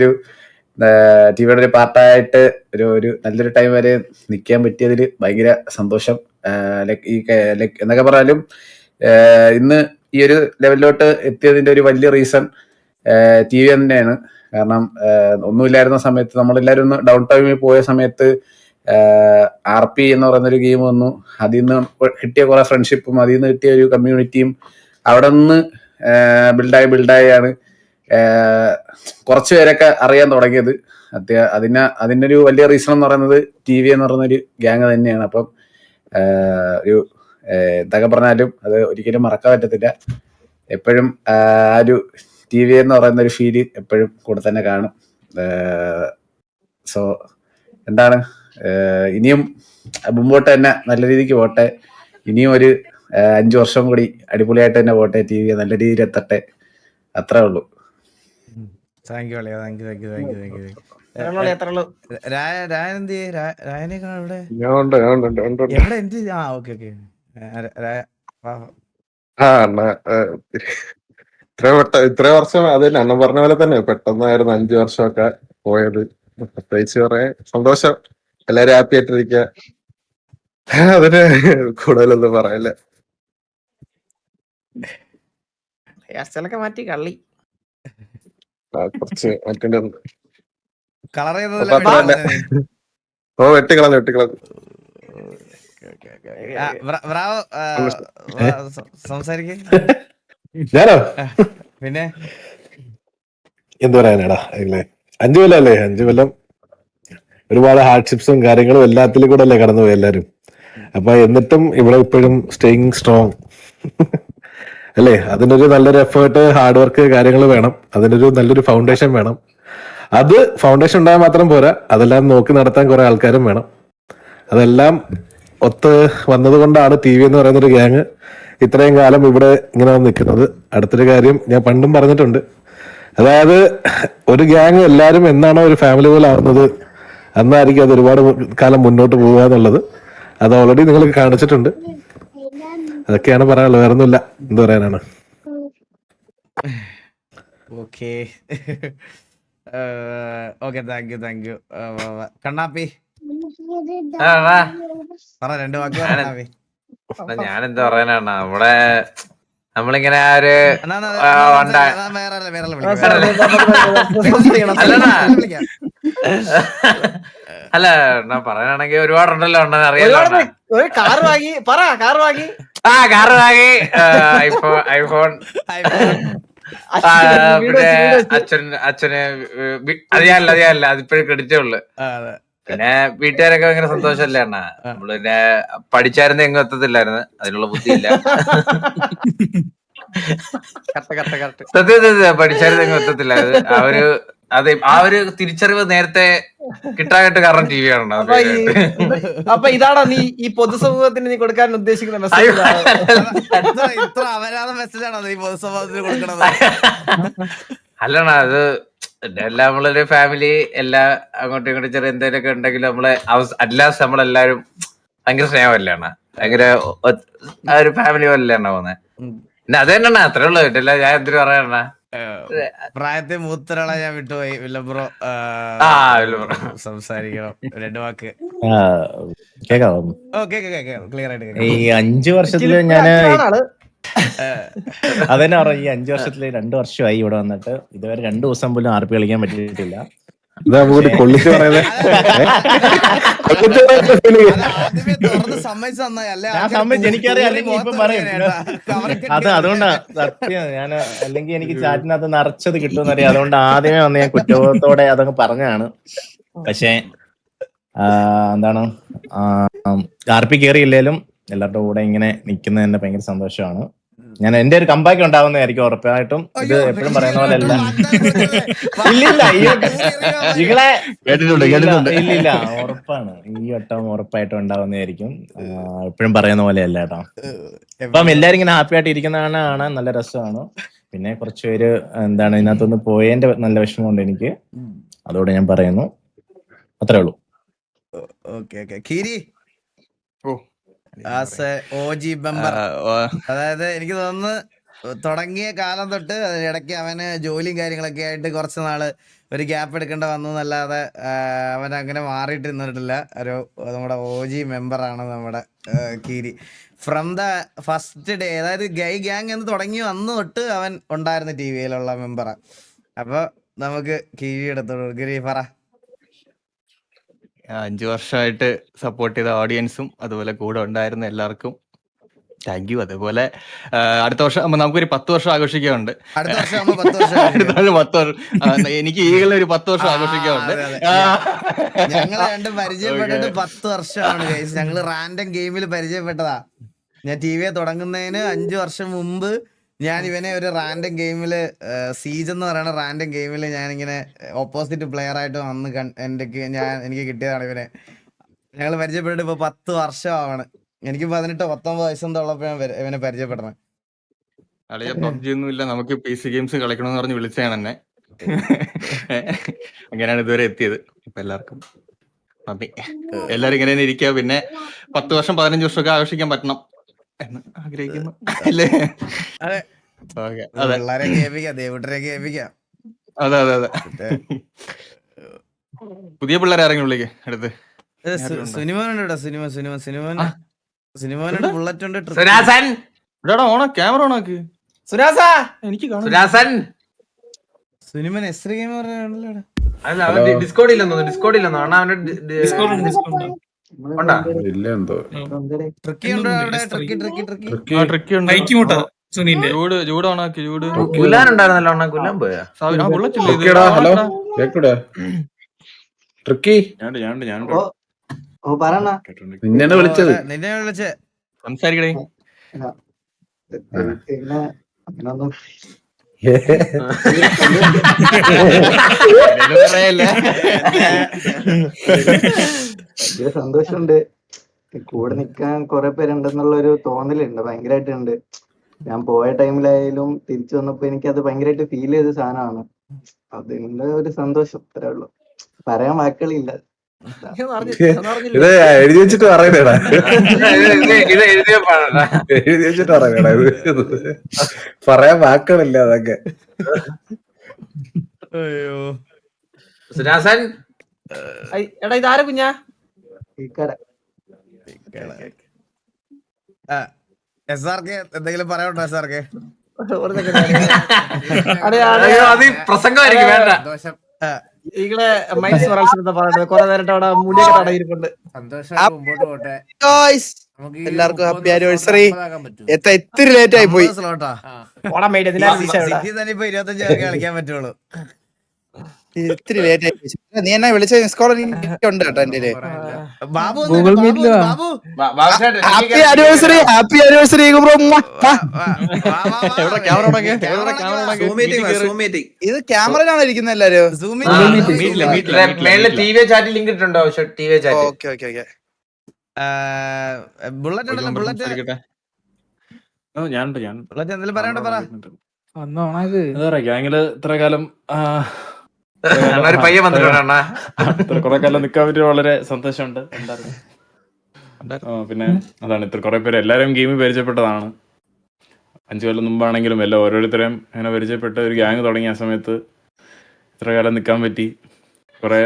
ഒരു പാർട്ടായിട്ട് ഒരു നല്ലൊരു ടൈം വരെ നിൽക്കാൻ പറ്റിയതിൽ ഭയങ്കര സന്തോഷം. എന്നൊക്കെ പറഞ്ഞാലും ഇന്ന് ഈ ഒരു ലെവലിലോട്ട് എത്തിയതിന്റെ ഒരു വലിയ റീസൺ TV തന്നെയാണ്. കാരണം ഒന്നുമില്ലായിരുന്ന സമയത്ത് നമ്മളെല്ലാവരും ഒന്ന് ഡൗൺ ടൈമിൽ പോയ സമയത്ത് RP എന്ന് പറയുന്നൊരു ഗെയിം വന്നു. അതിൽ നിന്ന് കിട്ടിയ കുറെ ഫ്രണ്ട്ഷിപ്പും അതിൽ നിന്ന് കിട്ടിയ ഒരു കമ്മ്യൂണിറ്റിയും അവിടെ നിന്ന് ബിൽഡായാണ് കുറച്ച് പേരൊക്കെ അറിയാൻ തുടങ്ങിയത്. അതിൻ്റെ ഒരു വലിയ റീസൺ എന്ന് പറയുന്നത് TV എന്ന് പറയുന്നൊരു ഗ്യാങ് തന്നെയാണ്. അപ്പം ഒരു എന്തൊക്കെ പറഞ്ഞാലും അത് ഒരിക്കലും മറക്കാൻ പറ്റത്തില്ല. എപ്പോഴും ആ ഒരു TV എന്ന് പറയുന്ന ഒരു ഫീല് എപ്പോഴും കൂടെ തന്നെ കാണും. സോ എന്താണ് ഇനിയും മുമ്പോട്ട് തന്നെ നല്ല രീതിക്ക് പോട്ടെ. ഇനിയും ഒരു 5 വർഷം കൂടി അടിപൊളിയായിട്ട് തന്നെ പോട്ടെ. TV നല്ല രീതിയിൽ എത്തട്ടെ. അത്രേ ഉള്ളൂ.
താങ്ക് യു അളിയ, താങ്ക് യു. രായനെ ഇവിടെ എവിടെ എന്ത്? ഓക്കെ.
ഇത്ര വർഷം അത് അണ്ണൻ പറഞ്ഞ പോലെ തന്നെ പെട്ടെന്നായിരുന്നു 5 വർഷമൊക്കെ പോയത്. പ്രത്യേകിച്ച് കുറെ സന്തോഷം. എല്ലാരും ഹാപ്പി ആയിട്ടിരിക്കുക. അതിന് കൂടുതലൊന്നും പറയല്ല.
മാറ്റി കള്ളി
കുറച്ച് മറ്റേ
കളർ
വെട്ടിക്കളഞ്ഞു.
സംസാരിക്കേ
ഞാനോ
പിന്നെ
എന്ത് പറയാനാടാ. 5 കൊല്ലം അല്ലേ? 5 കൊല്ലം ഒരുപാട് ഹാർഡ്ഷിപ്സും കാര്യങ്ങളും എല്ലാത്തിലും കൂടെ അല്ലേ കടന്നുപോയി എല്ലാരും. അപ്പൊ എന്നിട്ടും ഇവിടെ ഇപ്പോഴും സ്റ്റേയിങ് സ്ട്രോങ് അല്ലേ? അതിനൊരു നല്ലൊരു എഫേർട്ട്, ഹാർഡ് വർക്ക് കാര്യങ്ങൾ വേണം. അതിനൊരു നല്ലൊരു ഫൗണ്ടേഷൻ വേണം. അത് ഫൗണ്ടേഷൻ ഉണ്ടായാൽ മാത്രം പോരാ, അതെല്ലാം നോക്കി നടത്താൻ കുറെ ആൾക്കാരും വേണം. അതെല്ലാം ഒത്ത് വന്നത് കൊണ്ടാണ് TV എന്ന് പറയുന്നൊരു ഗ്യാങ് ഇത്രയും കാലം ഇവിടെ ഇങ്ങനെ നിൽക്കുന്നത്. അടുത്തൊരു കാര്യം ഞാൻ പണ്ടും പറഞ്ഞിട്ടുണ്ട്. അതായത് ഒരു ഗ്യാങ് എല്ലാവരും എന്നാണോ ഒരു ഫാമിലി പോലെ ആവുന്നത് അന്നായിരിക്കും അത് ഒരുപാട് കാലം മുന്നോട്ട് പോകുക എന്നുള്ളത്. അത് ഓൾറെഡി നിങ്ങൾ കാണിച്ചിട്ടുണ്ട്. അതൊക്കെയാണ് പറയാനുള്ളത്. വേറെ ഒന്നുമില്ല. എന്ത് പറയാനാണ്?
ഓക്കെ. Thank you. കണ്ണാപ്പി പറ 2 വാക്ക്. കണ്ണാപ്പി
ഞാനെന്താ പറയാനാണ്, നമ്മുടെ നമ്മളിങ്ങനെ ഒരു അല്ല എന്നാ പറയാനാണെങ്കിൽ ഒരുപാടുണ്ടല്ലോ അണ്ണൻ അറിയാലോ.
കാർ വാങ്ങി
ഐഫോൺ പിന്നെ അച്ഛന് അറിയാല്ല അതിപ്പോഴും ക്രെഡിറ്റേ ഉള്ളു. പിന്നെ വീട്ടുകാരൊക്കെ ഭയങ്കര സന്തോഷല്ലേ അണ്ണ. നമ്മള് പിന്നെ പഠിച്ചായിരുന്നു എങ്ങും എത്തത്തില്ലായിരുന്നു, അതിനുള്ള ബുദ്ധിയില്ല. സത്യം പഠിച്ചായിരുന്നു എങ്ങും എത്തത്തില്ലായിരുന്നു. ആ ഒരു തിരിച്ചറിവ് നേരത്തെ കിട്ടാനായിട്ട് കാരണം TV ആണ്.
അപ്പൊ ഇതാണോ നീ ഈ പൊതുസമൂഹത്തിന് നീ കൊടുക്കാൻ ഉദ്ദേശിക്കുന്ന മെസ്സേജ്?
ഇത്ര അപരാധ മെസ്സേജ് ആണോ നീ പൊതുസമൂഹത്തിന് കൊടുക്കണത്?
അല്ലണ, അത് എല്ലാം നമ്മളൊരു ഫാമിലി എല്ലാം അങ്ങോട്ടും ഇങ്ങോട്ടും ചെറിയ എന്തെങ്കിലുമൊക്കെ ഉണ്ടെങ്കിലും അല്ലാതെ നമ്മളെല്ലാരും ഭയങ്കര സ്നേഹമല്ലേ അണ്ണ. ഭയങ്കര ആ ഒരു ഫാമിലി പോലല്ലേ അണ്ണ പോകുന്നത്. പിന്നെ അത് തന്നെ അത്രേ ഉള്ളു. വീട്ടില്ല ഞാൻ എന്തിനു പറയാ.
പ്രായത്തെ മൂത്തൊരാളെ ഞാൻ വിട്ടുപോയി. വില്ലബ്രോ സംസാരിക്കണം 2 വാക്ക്.
കേക്കാവോ?
ക്ലിയർ ആയിട്ട്.
ഈ 5 വർഷത്തില് ഞാന് അതന്നെ പറയാം. ഈ 5 വർഷത്തില് 2 വർഷമായി ഇവിടെ വന്നിട്ട് ഇതുവരെ 2 ദിവസം പോലും RP കളിക്കാൻ പറ്റിയിട്ടില്ല. എനിക്കറിയാം, അല്ലെങ്കിൽ ഇപ്പം പറയും. അത് അതുകൊണ്ടാ സത്യം. ഞാൻ അല്ലെങ്കിൽ എനിക്ക് ചാറ്റിനകത്ത് നിറച്ചത് കിട്ടുമെന്നറിയാം. അതുകൊണ്ട് ആദ്യമേ വന്ന് ഞാൻ കുറ്റബോധത്തോടെ അതങ്ങ് പറഞ്ഞാണ്. പക്ഷേ എന്താണ് RP കയറിയില്ലേലും എല്ലാവരുടെ കൂടെ ഇങ്ങനെ നിൽക്കുന്നത് തന്നെ ഭയങ്കര സന്തോഷമാണ്. ഞാൻ എന്റെ ഒരു കമ്പാക്ക് ഉണ്ടാവുന്നതായിരിക്കും ഉറപ്പായിട്ടും. ഇത് എപ്പോഴും പറയുന്ന പോലെ അല്ല. ഇല്ലില്ല, ഉറപ്പാണ്. ഈ വട്ടം ഉറപ്പായിട്ടും ഉണ്ടാവുന്നതായിരിക്കും. എപ്പോഴും പറയുന്ന പോലെ അല്ല കേട്ടോ. അപ്പം എല്ലാരും ഇങ്ങനെ ഹാപ്പി ആയിട്ട് ഇരിക്കുന്നതാണ് കാണാൻ നല്ല രസമാണ്. പിന്നെ കുറച്ച് പേര് എന്താണ് ഇതിനകത്തൊന്ന് പോയതിന്റെ നല്ല വിഷമമുണ്ട് എനിക്ക്. അതോടെ ഞാൻ പറയുന്നു. അത്രേ ഉള്ളൂ.
As A OG member. അതായത് എനിക്ക് തോന്നുന്നു തുടങ്ങിയ കാലം തൊട്ട് ഇടയ്ക്ക് അവന് ജോലിയും കാര്യങ്ങളൊക്കെ ആയിട്ട് കുറച്ച് നാള് ഒരു ഗ്യാപ്പ് എടുക്കേണ്ട വന്നു എന്നല്ലാതെ അവൻ അങ്ങനെ മാറിയിട്ട് നിന്നിട്ടില്ല. നമ്മുടെ OG മെമ്പറാണ് നമ്മുടെ കീരി. ഫ്രം ദ ഫസ്റ്റ് ഡേ, അതായത് ഗൈ ഗ്യാങ് എന്ന് തുടങ്ങി വന്നു തൊട്ട് അവൻ ഉണ്ടായിരുന്ന TV-യിലുള്ള മെമ്പറാ. അപ്പൊ നമുക്ക് കീരി എടുത്തോളൂ. ഗിരി പറ.
5 വർഷമായിട്ട് സപ്പോർട്ട് ചെയ്ത ഓഡിയൻസും അതുപോലെ കൂടെ ഉണ്ടായിരുന്ന എല്ലാവർക്കും താങ്ക് യു. അതേപോലെ അടുത്ത വർഷം നമുക്കൊരു 10 വർഷം ആഘോഷിക്കാറുണ്ട്.
അടുത്ത വർഷം 10 വർഷം
എനിക്ക് ഈകളെ ഒരു 10 വർഷം ആഘോഷിക്കാറുണ്ട്.
ഞങ്ങള് രണ്ടും പരിചയപ്പെട്ടിട്ട് 10 വർഷമാണ് ഗൈസ്. ഞങ്ങള് റാൻഡം ഗെയിമിൽ പരിചയപ്പെട്ടതാ. ഞാൻ TV തുടങ്ങുന്നതിന് 5 വർഷം മുമ്പ് ഞാൻ ഇവനെ ഒരു റാൻഡം ഗെയിമില്, സീജ് എന്ന് പറയുന്ന റാൻഡം ഗെയിമില് ഞാനിങ്ങനെ ഓപ്പോസിറ്റ് പ്ലെയർ ആയിട്ട് വന്ന് എനിക്ക് കിട്ടിയതാണ് ഇവനെ. ഞങ്ങൾ പരിചയപ്പെട്ടിട്ട് ഇപ്പൊ 10 വർഷമാണ്. എനിക്ക് 18-19 വയസ്സെന്തോളപ്പോഴാണ് ഇവനെ പരിചയപ്പെടുന്നത്.
അളിയ PUBG ഒന്നും ഇല്ല, നമുക്ക് PC ഗെയിംസ് കളിക്കണമെന്ന് പറഞ്ഞ് വിളിച്ചതാണ് എന്നെ. അങ്ങനെയാണ് ഇതുവരെ എത്തിയത്. ഇപ്പൊ എല്ലാവർക്കും നന്ദി. എല്ലാരും ഇങ്ങനെ തന്നെ ഇരിക്കുക. പിന്നെ 10 വർഷം 15 വർഷമൊക്കെ ആഘോഷിക്കാൻ പറ്റണം എന്ന് ആഗ്രഹിക്കുന്നു. അല്ലേ?
അതെ, പിള്ളേരെ കേൾപ്പിക്കാം, ദേവുട്ടരെയൊക്കെ കേൾപ്പിക്കാം.
അതെ അതെ അതെ. പുതിയ പിള്ളേരെ ആരെങ്കിലും വിളിക്കേ അടുത്ത്?
സുനിമോനുണ്ട് ഇവിടെ. സിനിമോനുണ്ട്, ബുള്ളറ്റ് ഉണ്ട്.
ഓണ ക്യാമറ ഓണാക്ക്. എനിക്ക്
സുനിമൻ എസ്രി ഗെയിം പറഞ്ഞല്ലോ.
ഡിസ്കോഡില്ലെന്നോ അണ്ണാ അവന്റെ
ട്രിക്കി ഉണ്ടോ അവിടെ?
ട്രിക്കി ഉണ്ട്.
ജൂഡ് ഓണാക്കി. ജൂഡ്
ഗുലാനുണ്ടായിരുന്നല്ലോ അണ്ണാ, ഗുലാൻ പോയാ?
ഹലോ കേക്കൂടെ? ട്രിക്കി നിന്നെയാണ് വിളിച്ചത്.
നിന്നെ വിളിച്ചേ
സംസാരിക്കണേ.
സന്തോഷമുണ്ട്. കൂടെ നിക്കാൻ കുറെ പേരുണ്ടെന്നുള്ള ഒരു തോന്നലുണ്ട്, ഭയങ്കരമായിട്ടുണ്ട്. ഞാൻ പോയ ടൈമിലായാലും തിരിച്ചു വന്നപ്പോ എനിക്ക് അത് ഭയങ്കരമായിട്ട് ഫീൽ ചെയ്ത സാധനമാണ്. അതിന്റെ ഒരു സന്തോഷം അത്രേ ഉള്ളൂ, പറയാൻ വാക്കുകളില്ല.
ഇത് എഴുതി വെച്ചിട്ട് പറയുന്നേടാ, എഴുതി വെച്ചിട്ട് പറയുന്നേടാ. ഇത് പറയാൻ വാക്കുകളില്ല അതൊക്കെ.
അയ്യോ
എടാ ഇതാര കുഞ്ഞാ?
SRK എന്തെങ്കിലും പറയാനുണ്ടോ? SRK
പ്രസംഗമായിരിക്കും, വേണ്ട.
ഈകളെ മൈൻസ് പറയുന്നത് കുറെ നേരിട്ട് അവിടെ മുടിയൊക്കെ തടയിരിപ്പുണ്ട്.
മുമ്പോട്ട് പോട്ടെ.
എല്ലാവർക്കും ഹാപ്പി ആനിവേഴ്സറി. ഇത്തിരി ലേറ്റ് ആയി പോയി.
സിറ്റി തന്നെ ഇപ്പൊ 25 പേർക്ക് കളിക്കാൻ പറ്റുള്ളൂ.
ഇത്തിരി ലേറ്റ് ആയി പോയി. നീ എന്നെ വിളിച്ച മിസ് കോൾ ഉണ്ട് കേട്ടോ എന്റെ.
Babu
happy anniversary, happy anniversary bro. ഇത് ക്യാമറയിലാണ് ഇരിക്കുന്നത് എല്ലാരും.
TV ചാറ്റ് ലിങ്ക് ഇട്ടുണ്ടോ? TV chat.
Okay okay okay.
Bullet ഉണ്ടല്ലോ, ബുള്ളറ്റ് എന്തെങ്കിലും പറയണ്ടോ? പറ.
ഗ്യാങ്ങില് ഇത്ര കാലം
പയ്യ വന്നിട്ടുണ്ടോ?
കുറെ കാലം നിക്കാൻ പറ്റിയ വളരെ സന്തോഷമുണ്ട്. പിന്നെ അതാണ്, ഇത്ര കുറെ പേര് എല്ലാരും ഗെയിമിൽ പരിചയപ്പെട്ടതാണ്. 5 കൊല്ലം മുമ്പാണെങ്കിലും എല്ലാം ഓരോരുത്തരെയും അങ്ങനെ പരിചയപ്പെട്ട ഒരു ഗ്യാങ് തുടങ്ങിയ സമയത്ത് ഇത്ര കാലം നിക്കാൻ പറ്റി. കുറെ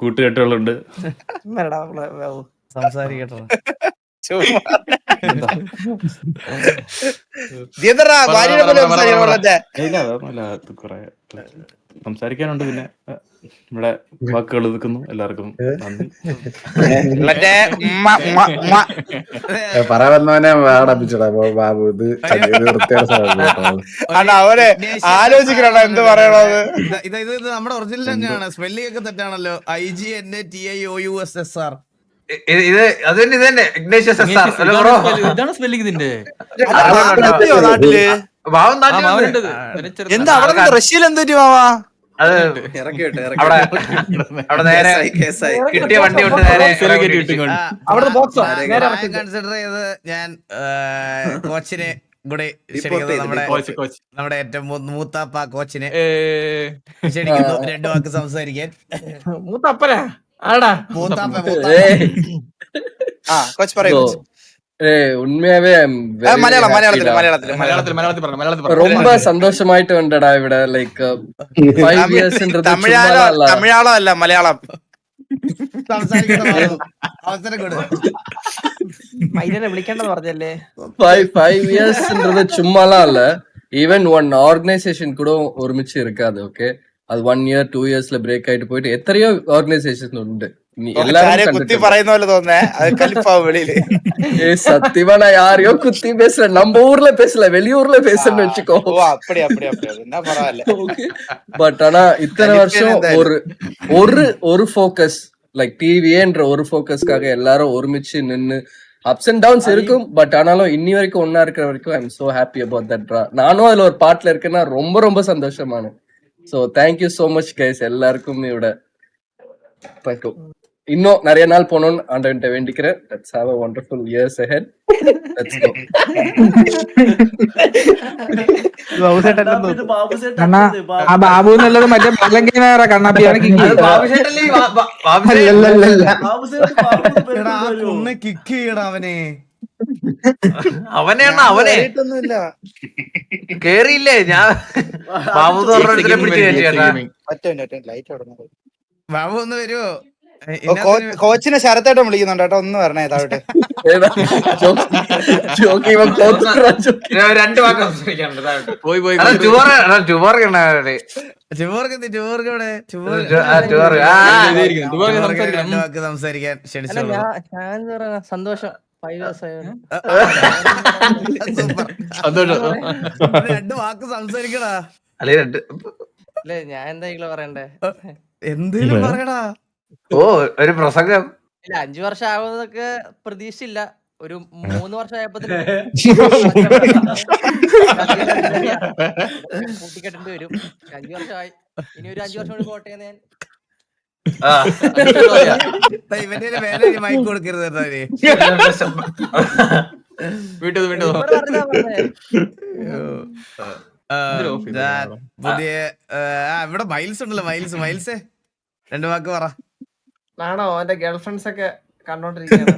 കൂട്ടുകെട്ടുകളുണ്ട്.
സംസാരിക്കട്ടോ.
കുറെ സംസാരിക്കാനുണ്ട്. പിന്നെ ഇവിടെ വാക്കുകൾ ഒതുക്കുന്നു. എല്ലാവർക്കും നന്ദി.
പറയാൻ വന്നവനെ വാടപ്പിച്ചടാ ബാബു. ഇത്
അവരെ ആലോചിക്കണോ എന്ത് പറയണത്?
ഇത് നമ്മുടെ ഒറിജിനൽ തന്നെയാണ്. സ്പെല്ലിംഗ് ഒക്കെ തെറ്റാണല്ലോ. IGNATIOUSSR.
ഇത് അത് തന്നെ, ഇത് തന്നെ ഇഗ്നേഷ്യസ് SR.
ഇതാണ് സ്പെല്ലിംഗ് ഇതിന്റെ.
എന്താ അവിടെ റഷ്യയിൽ എന്തൊരു മാവാ?
അവിടെ നേരെ കിട്ടിയ വണ്ടി കൊണ്ട് നേരെ
കൺസിഡർ ചെയ്ത് ഞാൻ കോച്ചിനെ കൂടെ നമ്മുടെ ഏറ്റവും മൂത്താപ്പ കോച്ചിനെ ക്ഷണിക്കുന്നു 2 വാക്ക് സംസാരിക്കാൻ.
മൂത്താപ്പനാ? ആടാ
കോച്ച് പറയൂ.
உண்மையாவே ரொம்ப சந்தோஷமாயிட்டு வந்தடா இவிட லைக் 5 இயர்ஸ்ன்றது
തമിഴാളം അല്ല മലയാളം.
അവസരം കൊടു.
മൈരനെ വിളിക്കേണ്ടത് പറഞ്ഞല്ലേ.
5 இயர்ஸ்ன்றது சும்மாலாம் இல்ல. ஈவன் ஒன் ஆர்கனைசேஷன் கூட ஒருமிச்சு இருக்காது. ஓகே, அது 1 year 2 yearsல பிரேக் ஆயிட்டு போயிட்டு எத்தனையோ ஆர்கனைசேஷன் உண்டு.
കുത്തി പറയുന്ന പോലെ തോന്നേ, അത് കലിപ്പാവും വെളിയില്.
சத்தியமா நான் யாரையோ குத்தி பேசல, நம்ம ஊர்ல பேசல, வெளியூர்ல பேசுன்னு வச்சுக்கோ.
அப்படி என்ன பரவாயில்ல.
பட் ஆனா இத்தனை வருஷம் ஒரு ஃபோக்கஸ் லைக் டிவின்ற ஒரு ஃபோக்கஸ்க்காக எல்லாரும் ஒருமிச்சு நின்னு அப்ஸ் அண்ட் டவுன்ஸ் இருக்கும். பட் ஆனாலும் இன்னி வரைக்கும் ஒன்னா இருக்கிற வரைக்கும் I am so happy about that. நானும் அதுல ஒரு பார்ட்ல இருக்கேன்னா ரொம்ப ரொம்ப சந்தோஷமான. So thank you so much guys எல்லாருக்கும். இவிட இன்னும் நிறைய நாள் போகணும்னு ஆண்டவன்ட்ட வேண்டிக்கிறேன். Let's have a wonderful years ahead. Let's go.
Babu എന്നുള്ളത് മറ്റേ പല്ലങ്കിനാറ കണ്ണാപ്പിയാണ്.
കിക്ക് ചെയ്യടാ അവനെ.
അവനെ കേറിയില്ലേ ഞാൻ ബാബു
ബാബു ഒന്ന് വരുവോ?
കോച്ചിനെ ശരത്തായിട്ടും വിളിക്കുന്നുണ്ട് കേട്ടോ, ഒന്ന് വരണേ താഴോട്ട്.
രണ്ട് വാക്ക് സംസാരിക്കാനുണ്ട്.
സംസാരിക്കാൻ ക്ഷണിച്ചു.
സന്തോഷം.
രണ്ട് വാക്ക് സംസാരിക്കടാ.
അല്ലേ ഞാൻ എന്താ പറയണ്ടേ?
എന്തേലും പറയടാ.
ഒരു പ്രസംഗം.
ഇല്ല 5 വർഷം ആവുന്നതൊക്കെ പ്രതീക്ഷയില്ല. ഒരു 3 വർഷം ആയപ്പോ കൂട്ടിക്കെട്ടേണ്ടി വരും. 5 വർഷമായി, ഇനി ഒരു 5 വർഷം കൂടി പോട്ടെ. ഞാൻ
ഇവന്റെ വേല മൈക്ക് കൊടുക്കരുത്. പുതിയ ഇവിടെ മൈൽസ് ഉണ്ടല്ലോ, മൈൽസ് രണ്ട് വാക്ക് പറ.
ആണോ എന്റെ ഗേൾ ഫ്രണ്ട്സ് ഒക്കെ കണ്ടോണ്ടിരിക്കുകയാണ്.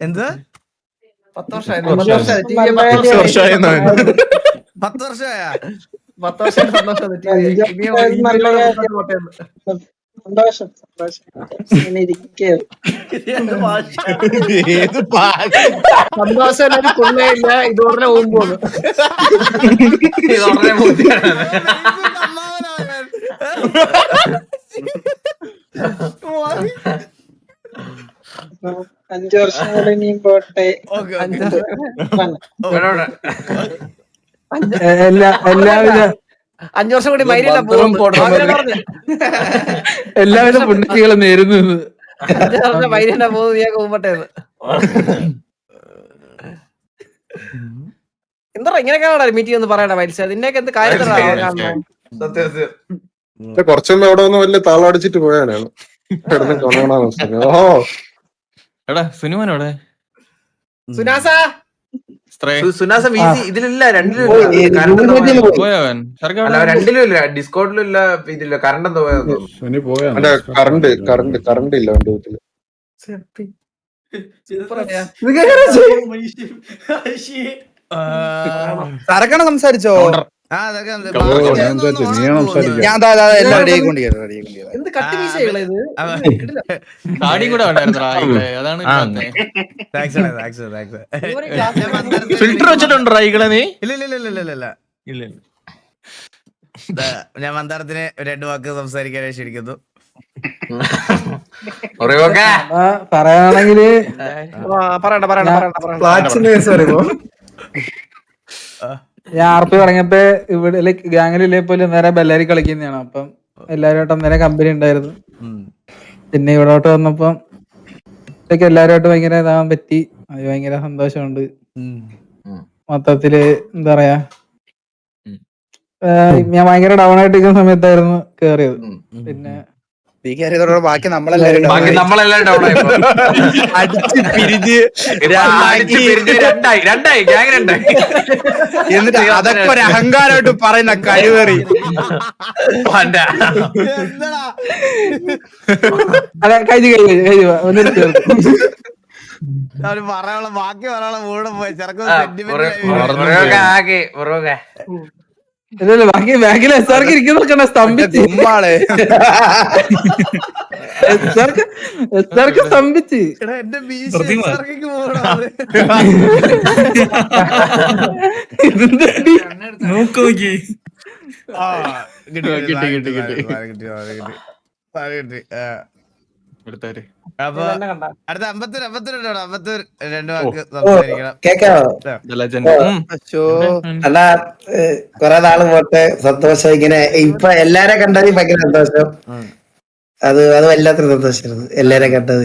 എന്ത്
10 വർഷമായി.
10 വർഷമായ?
10 വർഷം സന്തോഷം. സന്തോഷം കൊള്ളേ ഇല്ല. ഇത് ഉടനെ പോകുന്നു.
അഞ്ചു വർഷം കൂടെ ഇനിയും പോട്ടെ.
എല്ലാവിധ
5 വർഷം കൂടി മൈരിയല്ല പോകുന്നു.
എല്ലാവിധ പുണ്യങ്ങളും നേരുന്നു.
മൈരിയല്ല പോകുന്നു. ഞാൻ പോകുമ്പട്ടെ. എന്താ ഇങ്ങനെയൊക്കെയാണോ മീറ്റിംഗ് എന്ന് പറയണ മൈൽസ്? അതിന്റെയൊക്കെ എന്ത് കാര്യത്തിലാണ്?
കുറച്ചുമ്പോ അവിടെ ഒന്ന് വലിയ താളടിച്ചിട്ട് പോയാനാണ്.
സുനുമാനോടെ
സുനാസ ഇതിലില്ല, രണ്ടിലും ഇല്ല, ഡിസ്കോഡിലും ഇല്ല, ഇതില്ല. കറണ്ട് എന്തോ
കറണ്ട് ഇല്ല എന്റെ വീട്ടില്.
സരക്കണ സംസാരിച്ചോ? ഞാൻ
എന്ത് കട്ടി വീശകള ഇത്?
ഫിൽറ്റർ വെച്ചിട്ടുണ്ടോ ഈകളെ നീ?
ഇല്ല. ഞാൻ മന്ദാരത്തിന് 2 വാക്ക് സംസാരിക്കാനായി ക്ഷണിക്കുന്നു.
പറയാണെങ്കില് ഞാൻ ആർപ്പി തുടങ്ങിയപ്പോ ഇവിടെ ഗാങ്ങിലെ പോലെ നേരെ ബെല്ലാരി കളിക്കുന്നതാണ്. അപ്പം എല്ലാവരുമായിട്ടും നേരെ കമ്പനി ഉണ്ടായിരുന്നു. പിന്നെ ഇവിടോട്ട് വന്നപ്പം എല്ലാവരുമായിട്ട് ഭയങ്കര ഇതാകാൻ പറ്റി. അത് ഭയങ്കര സന്തോഷമുണ്ട്. മൊത്തത്തില് എന്താ പറയാ, ഞാൻ ഭയങ്കര ഡൗൺ ആയിട്ടിരിക്കുന്ന സമയത്തായിരുന്നു കേറിയത്. പിന്നെ
ബാക്കി നമ്മളെല്ലാരും
ബാക്കി നമ്മളെല്ലാം ഡൗൺ ആയി
അടിച്ച് പിരിഞ്ഞ്
രണ്ടായി ഗ്യാങ് രണ്ടായി.
എന്നിട്ട് അതൊക്കെ ഒരു അഹങ്കാരമായിട്ട് പറയുന്ന കഴിവേറി.
അല്ല കഴിഞ്ഞു
പറയാനുള്ള ബാക്കി പറയാനുള്ള മൂടെ പോയി ചെറുക്കം
ഇല്ലല്ല ബാക്കി ബാക്കിൽ എസ്ആർക്ക് ഇരിക്കുന്ന സ്തംഭിച്ച് എസ്ആർക്ക് സ്തംഭിച്ച്
എന്റെ ബീച്ച്
നോക്കി
അപ്പൊ അടുത്ത അമ്പത്തൂർ 2 വാക്ക് സംസാരിക്കണം.
അല്ല കൊറേ നാള് പോട്ടെ, സന്തോഷം. ഇങ്ങനെ ഇപ്പൊ എല്ലാരെ കണ്ടത് ഭയങ്കര സന്തോഷം. അത് വല്ലാത്തൊരു സന്തോഷമായിരുന്നു എല്ലാരെ കണ്ടത്.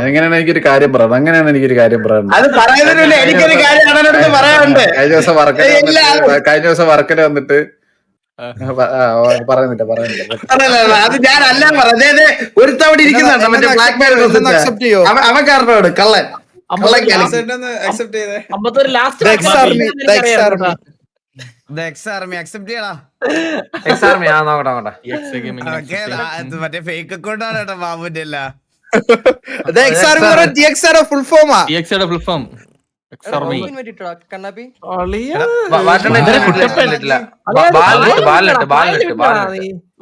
എങ്ങനെയാണ് എനിക്കൊരു കാര്യം പറയുന്നത്? അങ്ങനെയാണ് എനിക്കൊരു കാര്യം പറയുന്നത്.
അത് പറയുന്നില്ല, എനിക്കൊരു കാര്യം അണ്ണനോട് പറയാനുണ്ട്.
കഴിഞ്ഞ ദിവസം വർക്കല വന്നിട്ട് പറയുന്നില്ല.
അത് ഞാനല്ല പറഞ്ഞത്. ഒരു തവണ ഇരിക്കുന്നുണ്ട് മറ്റേ ബ്ലാക്ക് മാൻ അവൻ കാരണോട് കള്ളൻ
മറ്റേ ഫേക്ക് അക്കൗണ്ട് ആണ് കേട്ടോ ബാബുന്റെ അല്ല.
Full FOMAA.
Full form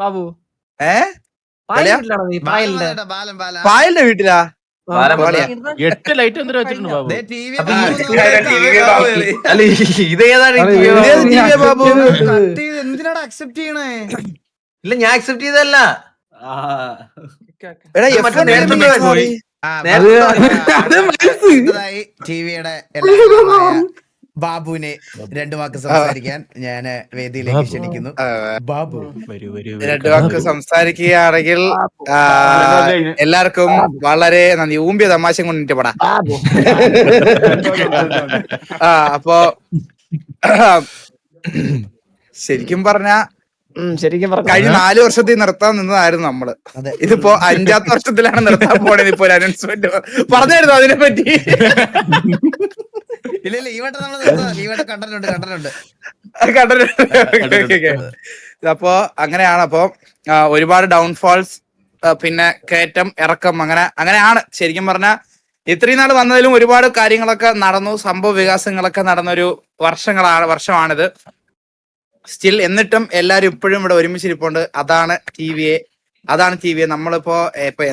Babu
പായലിന്റെ വീട്ടിലാ
8 ലൈറ്റ് എന്തിനാ വെച്ചിട്ടുണ്ട് ബാബു?
എന്തിനാണ് അക്സെപ്റ്റ് ചെയ്യണേ?
ഇല്ല ഞാൻ അക്സെപ്റ്റ് ചെയ്തല്ല.
ടിവിയുടെ ബാബുവിനെ 2 വാക്ക് സംസാരിക്കാൻ ഞാൻ വേദിയിലേക്ക് ക്ഷണിക്കുന്നു. ബാബു
2 വാക്ക് സംസാരിക്കുകയാണെങ്കിൽ എല്ലാവർക്കും വളരെ നന്ദി. ഊമ്പിയ തമാശ കൊണ്ടിട്ട് പടാ. അപ്പൊ ശരിക്കും പറഞ്ഞ കഴിഞ്ഞ 4 വർഷത്തിൽ നിർത്താൻ നിന്നതായിരുന്നു നമ്മള്. ഇതിപ്പോ 5ാമത്തെ വർഷത്തിലാണ് നിർത്താൻ പോണത്. ഇപ്പൊ ഒരു അനൗൺസ്മെന്റ് പറഞ്ഞായിരുന്നു അതിനെ പറ്റി.
ഇല്ല ഈ വട്ടം നമ്മൾ കണ്ടിട്ടുണ്ട്.
അപ്പൊ അങ്ങനെയാണ്. അപ്പൊ ഒരുപാട് ഡൗൺഫാൾസ്, പിന്നെ കയറ്റം ഇറക്കം, അങ്ങനെയാണ്. ശരിക്കും പറഞ്ഞാൽ ഇത്രയും നാൾ വന്നതിലും ഒരുപാട് കാര്യങ്ങളൊക്കെ നടന്നു, സംഭവ വികാസങ്ങളൊക്കെ നടന്നൊരു വർഷമാണിത്. സ്റ്റിൽ എന്നിട്ടും എല്ലാരും ഇപ്പോഴും ഇവിടെ ഒരുമിച്ചിരിപ്പുണ്ട്. അതാണ് ടി വിയെ നമ്മളിപ്പോ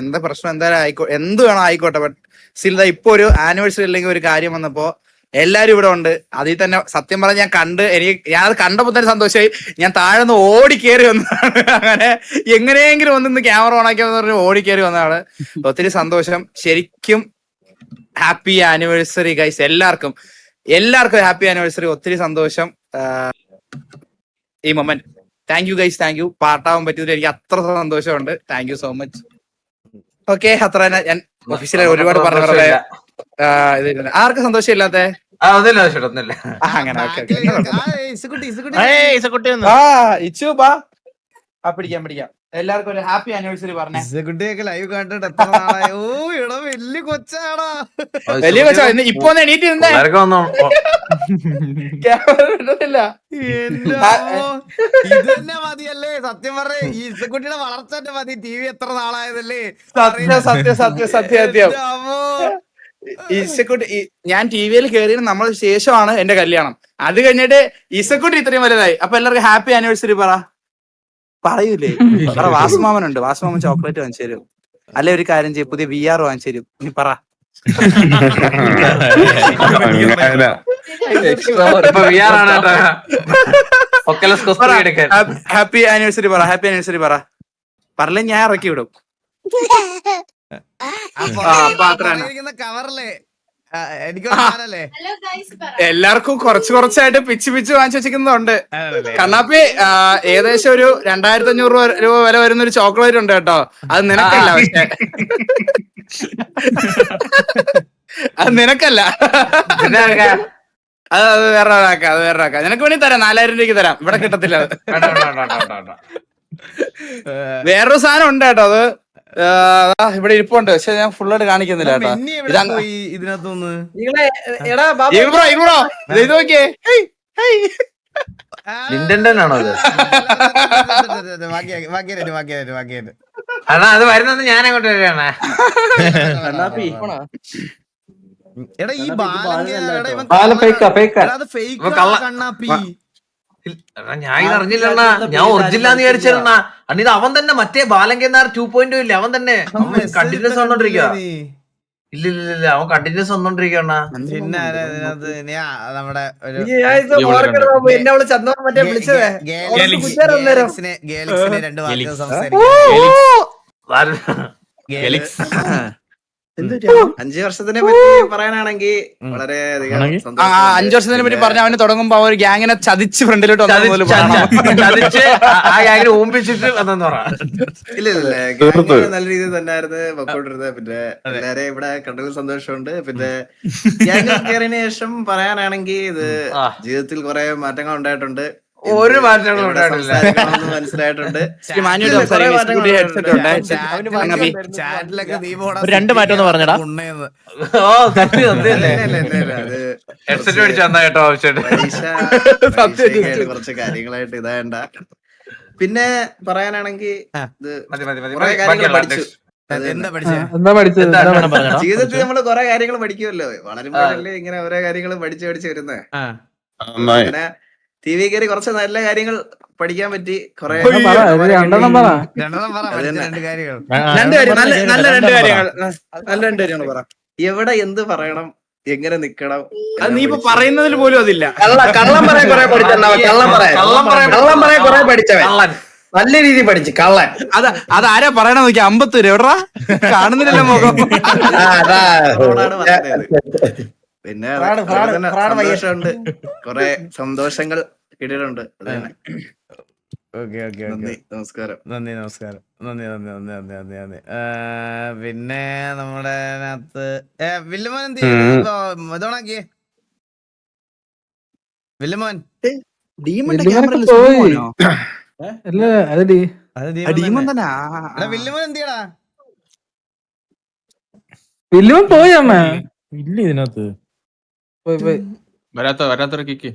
എന്താ പ്രശ്നം എന്തായാലും എന്ത് വേണം ആയിക്കോട്ടെ. ബട്ട് സ്റ്റിൽ ഇപ്പൊ ഒരു ആനിവേഴ്സറി അല്ലെങ്കിൽ ഒരു കാര്യം വന്നപ്പോ എല്ലാരും ഇവിടെ ഉണ്ട്. അതിൽ തന്നെ സത്യം പറഞ്ഞാൽ ഞാനത് കണ്ടപ്പോ തന്നെ സന്തോഷമായി. ഞാൻ താഴെ നിന്ന് ഓടിക്കേറി വന്നതാണ്. അങ്ങനെ എങ്ങനെയെങ്കിലും ഒന്ന് ക്യാമറ ഓൺ ആക്കിയെന്ന് പറഞ്ഞ് ഓടിക്കേറി വന്നതാണ്. ഒത്തിരി സന്തോഷം. ശരിക്കും ഹാപ്പി ആനിവേഴ്സറി ഗൈസ്. എല്ലാവർക്കും ഹാപ്പി ആനിവേഴ്സറി. ഒത്തിരി സന്തോഷം ഈ moment. Thank you guys, thank you. പാർട്ടാവാൻ പറ്റിയതിൽ എനിക്ക് അത്ര സന്തോഷമുണ്ട്. Thank you so much. Okay, അത്ര തന്നെ. ഞാൻ ഒഫീഷ്യലായി ഒരുപാട് പറഞ്ഞ ആർക്കും സന്തോഷം ഇല്ലാത്ത അങ്ങനെ പിടിക്കാം. എല്ലാവർക്കും ഒരു ഹാപ്പി ആനിവേഴ്സറി പറഞ്ഞേ.
കുട്ടിയൊക്കെ ലൈവ് കണ്ടിട്ട് എത്ര നാളായി. ഓ ഇടാ വലിയ കൊച്ചാടാ.
ഇപ്പൊ എണീറ്റ്
ഇത് തന്നെ മതിയല്ലേ സത്യം പറഞ്ഞ. ഈ ഇസക്കുട്ടിയുടെ വളർച്ച തന്നെ മതി. ടി വി എത്ര നാളായതല്ലേ.
സത്യം. ഈസക്കുട്ടി ഞാൻ ടി വിയിൽ കയറിയ നമ്മൾ ശേഷമാണ് എന്റെ കല്യാണം. അത് കഴിഞ്ഞിട്ട് ഈസക്കുട്ടി ഇത്രയും വലുതായി. അപ്പൊ എല്ലാവർക്കും ഹാപ്പി ആനിവേഴ്സറി പറയൂലേ. വാസുമാമനുണ്ട്. വാസുമാമൻ ചോക്ലേറ്റ് വാങ്ങിച്ചു തരും. അല്ലെ ഒരു കാര്യം ചെയ്യും, പുതിയ VR വാങ്ങിച്ചു തരും. നീ പറ. ഹാപ്പി ആനിവേഴ്സറി പറ. പറഞ്ഞ ഞാൻ ഇറക്കി വിടും.
കവറിലെ
എല്ലാവർക്കും കുറച്ചായിട്ട് പിച്ച് വാങ്ങിച്ചു വെച്ചിരിക്കുന്നുണ്ട്. കണ്ണാപ്പി ഏകദേശം ഒരു 2500 രൂപ വില വരുന്ന ഒരു ചോക്ലേറ്റ് ഉണ്ട് കേട്ടോ. അത് നിനക്കല്ല. പക്ഷെ അത് നിനക്കല്ല, അത് വേറെ ഒരാൾക്കാ. നിനക്ക് വേണ്ടി തരാം. 4000 രൂപയ്ക്ക് തരാം. ഇവിടെ കിട്ടത്തില്ല. വേറൊരു സാധനം ഉണ്ട് കേട്ടോ, അത് ഇവിടെ ഇരിപ്പുണ്ട്, പക്ഷെ ഞാൻ ഫുള്ളായിട്ട് കാണിക്കുന്നില്ല കേട്ടോ.
ഇതിനകത്തൊന്ന്
എടാ ബാബു,
ഇത് നോക്കിയേ.
ലിൻഡൻ ആണോ അത്? അണ്ണാ അത് വരുന്നത് ഞാൻ അങ്ങോട്ട് വരികയാണ്.
എടാ ഈ കണ്ണാപ്പി
ഞാൻ ഇത് അറിഞ്ഞില്ലണ്ണാ, ഞാൻ ഒറിജിനലാന്ന് വിചാരിച്ചിരുന്നാ. അണ്ണ ഇത് അവൻ തന്നെ, മറ്റേ ബാലങ്കേന്നാർ 2.0 ഇല്ല, അവൻ തന്നെ കണ്ടിന്യൂസ് വന്നോണ്ടിരിക്കുക. ഇല്ല അവൻ കണ്ടിന്യൂസ് വന്നോണ്ടിരിക്കണ.
പിന്നെ നമ്മുടെ
എന്നെ അവള് ചന്ദ്രൻ മറ്റേ വിളിച്ചതേ
ഗേലിക്സിനെ 2 വാക്കുകൾ സംസാരിക്കും.
5 വർഷത്തിനെ പറ്റി പറയാനാണെങ്കിൽ വളരെ
5 വർഷത്തിനെ പറ്റി പറഞ്ഞ അവന് തുടങ്ങുമ്പോ ഒരു ഗ്യാങ്ങിനെ ചതിച്ച് ഫ്രണ്ടിലോട്ട്
ചതിച്ച് ആ ഗ്യാങ്ങിനെ ഓമ്പിച്ചിട്ട് വന്നെന്ന് പറ.
ഇല്ല നല്ല രീതിയിൽ തന്നെയായിരുന്നു പൊക്കോണ്ടിരുന്നത്. പിന്നെ എല്ലാരെയും ഇവിടെ കണ്ടതിൽ സന്തോഷമുണ്ട്. പിന്നെ ഗ്യാങ്ങിൽ കയറിയതിനു ശേഷം പറയാനാണെങ്കിൽ ഇത് ജീവിതത്തിൽ കുറെ മാറ്റങ്ങൾ ഉണ്ടായിട്ടുണ്ട്.
ഒരു മാറ്റങ്ങളും ഉണ്ടായിട്ടില്ല,
മനസ്സിലായിട്ടുണ്ട്.
ചാറ്റിലൊക്കെ നീ
2 മാറ്റം എന്ന് പറഞ്ഞടാ.
ഓ സത്യം ഹെഡ്സെറ്റ് മേടിച്ച് വന്നാ കേട്ടോ
പരീക്ഷ കുറച്ച് കാര്യങ്ങളായിട്ട് ഇതായണ്ട. പിന്നെ പറയാനാണെങ്കിൽ ജീവിതത്തിൽ നമ്മള് കുറെ കാര്യങ്ങൾ പഠിക്കുമല്ലോ, വളരുമ്പോഴല്ലേ ഇങ്ങനെ ഓരോ കാര്യങ്ങൾ പഠിച്ചു വരുന്നത്. അങ്ങനെ ടി വി കയറി കുറച്ച് നല്ല കാര്യങ്ങൾ പഠിക്കാൻ പറ്റി. കുറെ എവിടെ എന്ത് പറയണം, എങ്ങനെ നിക്കണം,
അത് നീ ഇപ്പൊ പറയുന്നതിൽ പോലും അതില്ല.
കള്ളം പറയാൻ കുറെ പഠിച്ചവൻ നല്ല രീതിയിൽ പഠിച്ചു കള്ളൻ.
അതാരാ പറയണ നോക്കി 50 രൂപ എവിടാ കാണുന്നില്ലല്ലോ മുഖം.
പിന്നെ സന്തോഷമുണ്ട്, കുറെ സന്തോഷങ്ങൾ കിട്ടിയിട്ടുണ്ട്. നമസ്കാരം.
നന്ദി. പിന്നെ നമ്മുടെ വില്ലുമോൻ എന്ത് ഇതോണാക്കിയേ? വില്ലുമോൻ വില്ലുമോൻ എന്തിയടാ?
വില്ലുമോൻ പോയി അമ്മ.
ഇല്ല ഇതിനകത്ത്
വരാത്തൊരക്കിക്ക്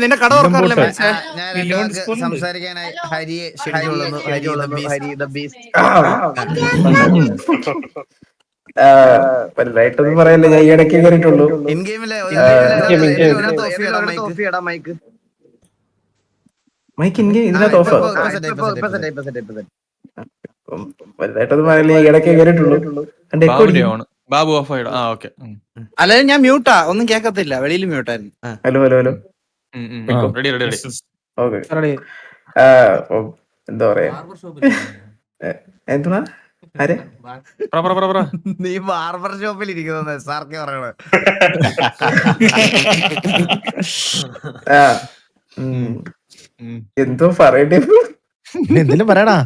നിന്റെ കട തുറക്കാറില്ലേ?
സംസാരിക്കാനായി ഹരിയെ ക്ഷണിച്ചുകൊള്ളുന്നു.
വലുതായിട്ടൊന്നും പറയല്ലേ, ഞാൻ ഈ ഇടയ്ക്ക് കയറിയിട്ടുള്ളൂ.
ഇൻ ഗെയിമിലെ
മൈക്ക് ഇതിനകത്ത് ഓഫ്. വലുതായിട്ടൊന്നും പറയല്ലേ, ഈ ഇടയ്ക്ക് കയറിയിട്ടുള്ളൂ.
ബാബു ഓഫ് ആയിടാ.
അല്ലാതെ ഞാൻ മ്യൂട്ടാ, ഒന്നും കേക്കത്തില്ല, വെളിയിൽ മ്യൂട്ടായിരുന്നു.
Hello
ready
okay. എന്താ പറയാ, എന്തുവാ ആരെ
നീ ബാർബർ ഷോപ്പിൽ ഇരിക്കുന്നു സാർക്ക് പറയണ.
എന്തോ പറയണ്ടേ,
എന്തെങ്കിലും പറയടാ.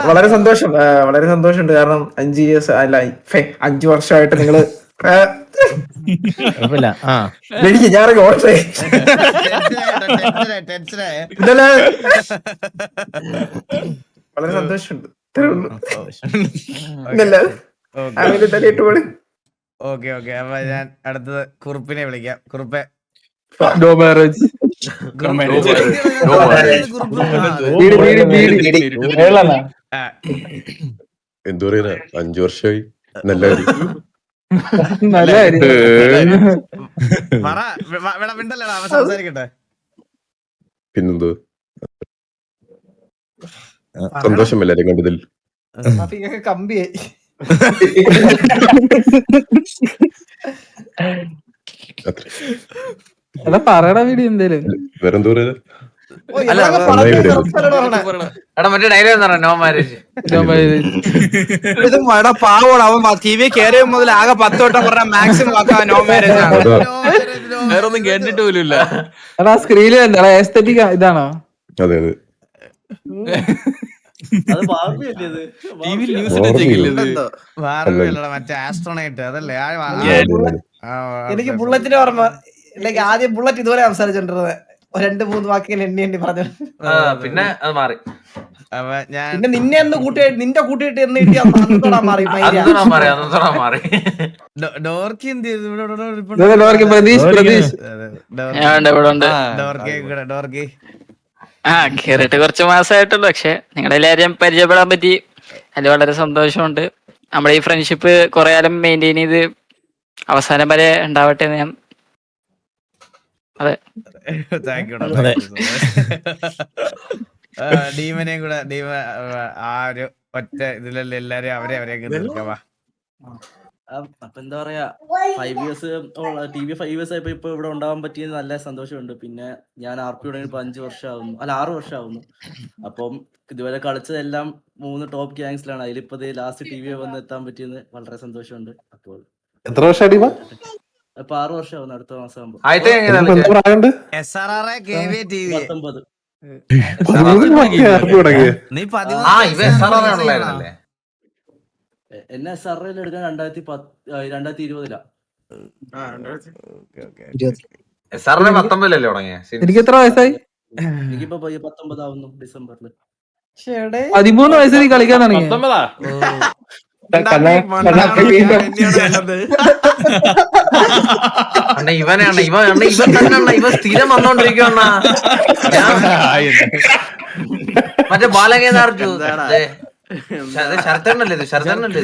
വളരെ സന്തോഷമുണ്ട്. കാരണം 5 years അല്ല 5 വർഷമായിട്ട് നിങ്ങള് എനിക്ക് ഞാൻ ഓർത്തേ വളരെ സന്തോഷമുണ്ട്.
ഓക്കെ അപ്പൊ ഞാൻ അടുത്തത് കുറുപ്പിനെ വിളിക്കാം. കുറുപ്പെ
എന്തു പറയുന്ന 5 വർഷമായി നല്ല
സംസാരിക്കട്ടെ.
പിന്നെന്തോ സന്തോഷം എല്ലാരും കണ്ടതിൽ.
കമ്പിയായി
പറയണ വീഡിയോ എന്തേലും
വേറെന്തോ പറയുന്നത്.
മറ്റേ ഡയലോഗ് നോ മാരേജ്.
ഇത് പാവോട് അവൻ ടി വി കയറിയ മുതൽ ആകെ 10 വട്ടം പറഞ്ഞ മാക്സിമം നോ മാരേജ് ആണ്.
വേറെ ഒന്നും കേട്ടിട്ട് പോലും ഇല്ല.
സ്ക്രീനിൽ എന്താ എസ്തെറ്റിക് ഇതാണോ?
അതെ
മറ്റേ ആസ്ട്രോണൈറ്റ് അതല്ലേ?
എനിക്ക് ബുള്ളറ്റിന്റെ ഓർമ്മ. ആദ്യം ബുള്ളറ്റ് ഇതുപോലെ സംസാരിച്ചോണ്ടിരുന്നത്, 2-3 വാക്കുകൾ എണ്ണി പറഞ്ഞു.
പിന്നെ അത് മാറി.
പിന്നെ നിന്നെ എന്ന് കൂട്ടിയിട്ട് നിന്റെ കൂട്ടിയിട്ട് എന്ന് കിട്ടിയാ അന്നത്തോടാ മാറി.
മാറി.
ഡോർക്കി എന്ത് ചെയ്തു? ഡോർക്കി
കേറിട്ട് കുറച്ച് മാസമായിട്ടുള്ളൂ. പക്ഷെ നിങ്ങളെല്ലാരും പരിചയപ്പെടാൻ പറ്റി. അതിൽ വളരെ സന്തോഷമുണ്ട്. നമ്മുടെ ഈ ഫ്രണ്ട്ഷിപ്പ് കുറെ കാലം മെയിൻറ്റെയിൻ ചെയ്ത് അവസാനം വരെ ഉണ്ടാവട്ടെ എന്ന് ഞാൻ. അതെ,
ഡീമനെയും കൂടെ ആ ഒരു ഒറ്റ ഇതിലല്ല എല്ലാരും അവരെ തീർക്കാവാ.
അപ്പൊ എന്താ പറയാ, 5 years TV 5 years ആയപ്പോ ഇപ്പൊ ഇവിടെ ഉണ്ടാവാൻ പറ്റിയത് നല്ല സന്തോഷമുണ്ട്. പിന്നെ ഞാൻ RP തുടങ്ങി 5 വർഷമാവുന്നു, അല്ല 6 വർഷമാവുന്നു. അപ്പം ഇതുവരെ കളിച്ചതെല്ലാം 3 ടോപ്പ് ഗ്യാങ്സിലാണ്. അതിലിപ്പോ ലാസ്റ്റ് TV വന്ന് എത്താൻ പറ്റിയത് വളരെ സന്തോഷമുണ്ട്. അപ്പോൾ
എത്ര വർഷം അടിമ?
ഇപ്പൊ 6 വർഷമാവുന്നു അടുത്ത മാസം ആകുമ്പോ. 19. എന്നെ SRL എടുക്കാൻ 2020.
എനിക്ക് എത്ര വയസ്സായി?
എനിക്കിപ്പോ 19 ആവുന്നു ഡിസംബറിൽ.
13 വയസ്സിൽ നീ കളിക്കാൻ തുടങ്ങി.
ഇവൻ സ്ഥിരം വന്നോണ്ടിരിക്കുന്ന മറ്റേ ബാലകേന്ദ്ര ശരത്തണ്ണല്ലേ? ഇത് ശരത്തണ്ണല്ലേ?